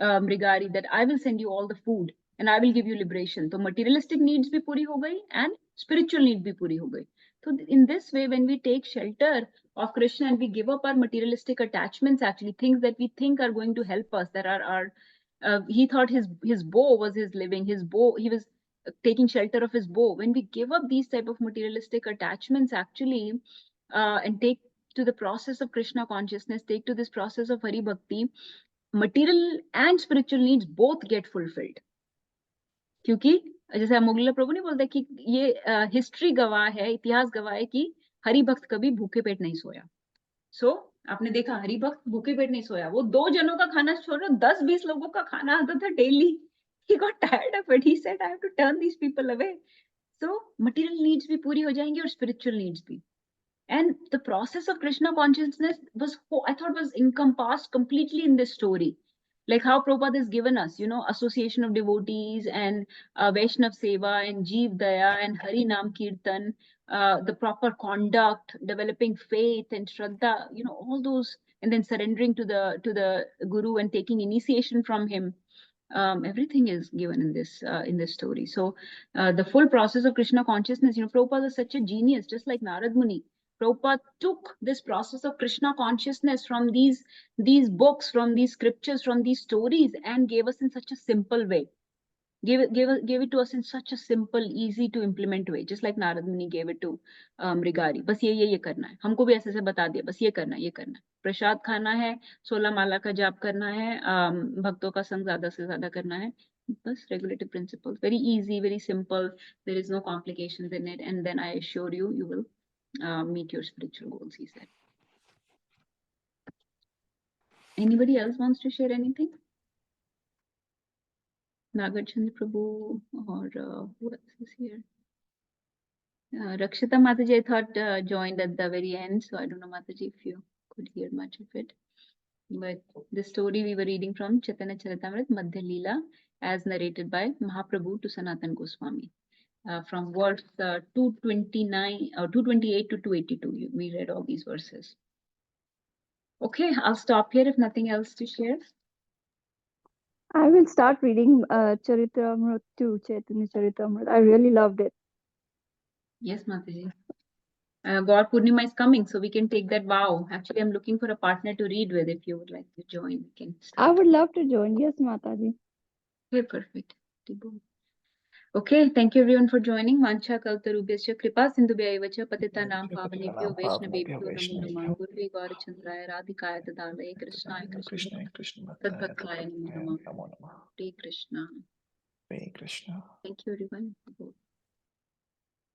Mrgari that I will send you all the food and I will give you liberation. So materialistic needs bhi puri ho gayi and spiritual need bhi puri ho gayi. So in this way, when we take shelter of Krishna and we give up our materialistic attachments, actually things that we think are going to help us, that are he thought his bow was his living, his bow, he was taking shelter of his bow. When we give up these type of materialistic attachments, actually, and take to the process of Krishna consciousness, take to this process of Hari Bhakti, material and spiritual needs both get fulfilled. क्योंकि जैसे अमोघलिला प्रभु ने बोलते कि ये history गवाह है, इतिहास गवाह है कि हरि भक्त कभी भूखे पेट नहीं सोया. सो आपने देखा हरि भक्त भूखे पेट नहीं सोया. वो 2 जनों का खाना छोड़ो, 10-20 लोगों का खाना आता था daily. He got tired of it. He said, I have to turn these people away. So material needs भी पूरी हो जाएंगी और spiritual needs भी. And the process of Krishna consciousness was, I thought, was encompassed completely in this story. Like how Prabhupada has given us, association of devotees and Vaishnav Seva and Jeev Daya and Hari Nam Kirtan, the proper conduct, developing faith and Shraddha, all those, and then surrendering to the Guru and taking initiation from him. Everything is given in this story. So the full process of Krishna consciousness, Prabhupada is such a genius, just like Narad Muni. Prabhupada took this process of Krishna consciousness from these books, from these scriptures, from these stories, and gave us in such a simple way. Gave it to us in such a simple, easy to implement way, just like Narad Muni gave it to Mrgari. बस ये करना है. हमको भी ऐसे बता दिया, बस ये करना है. प्रसाद खाना है, 16 माला का जाप करना है, भक्तों का संग ज्यादा से ज्यादा करना है. बस regulative principles, very easy, very simple. There is no complications in it, and then I assure you, you will meet your spiritual goals, he said. Anybody else wants to share anything? Nagarchand Prabhu, or who else is here? Rakshita Mataji, I thought joined at the very end, so I don't know, Mataji, if you could hear much of it. But the story we were reading from Chaitanya Charitamrita Madhya Leela, as narrated by Mahaprabhu to Sanatan Goswami. From verse 229 or 228 to 282, we read all these verses. Okay, I'll stop here if nothing else to share. I will start reading Charitamrita too, Chaitanya Charitamrita. I really loved it. Yes, Mataji. God Purnima is coming, so we can take that vow. Actually, I'm looking for a partner to read with. If you would like to join, we can start. I would love to join. Yes, Mataji. Okay, perfect. Okay, thank you everyone for joining. Mancha kaltarubhyascha kripa sindhubhyaivacha patitanam pavanebhyo vaishnavebhyo namo namah. Gurve gaurachandraya radhikaya tadalaya krishnaya tadbhaktaya namo namah. Hare Krishna. Hare Krishna. Thank you everyone.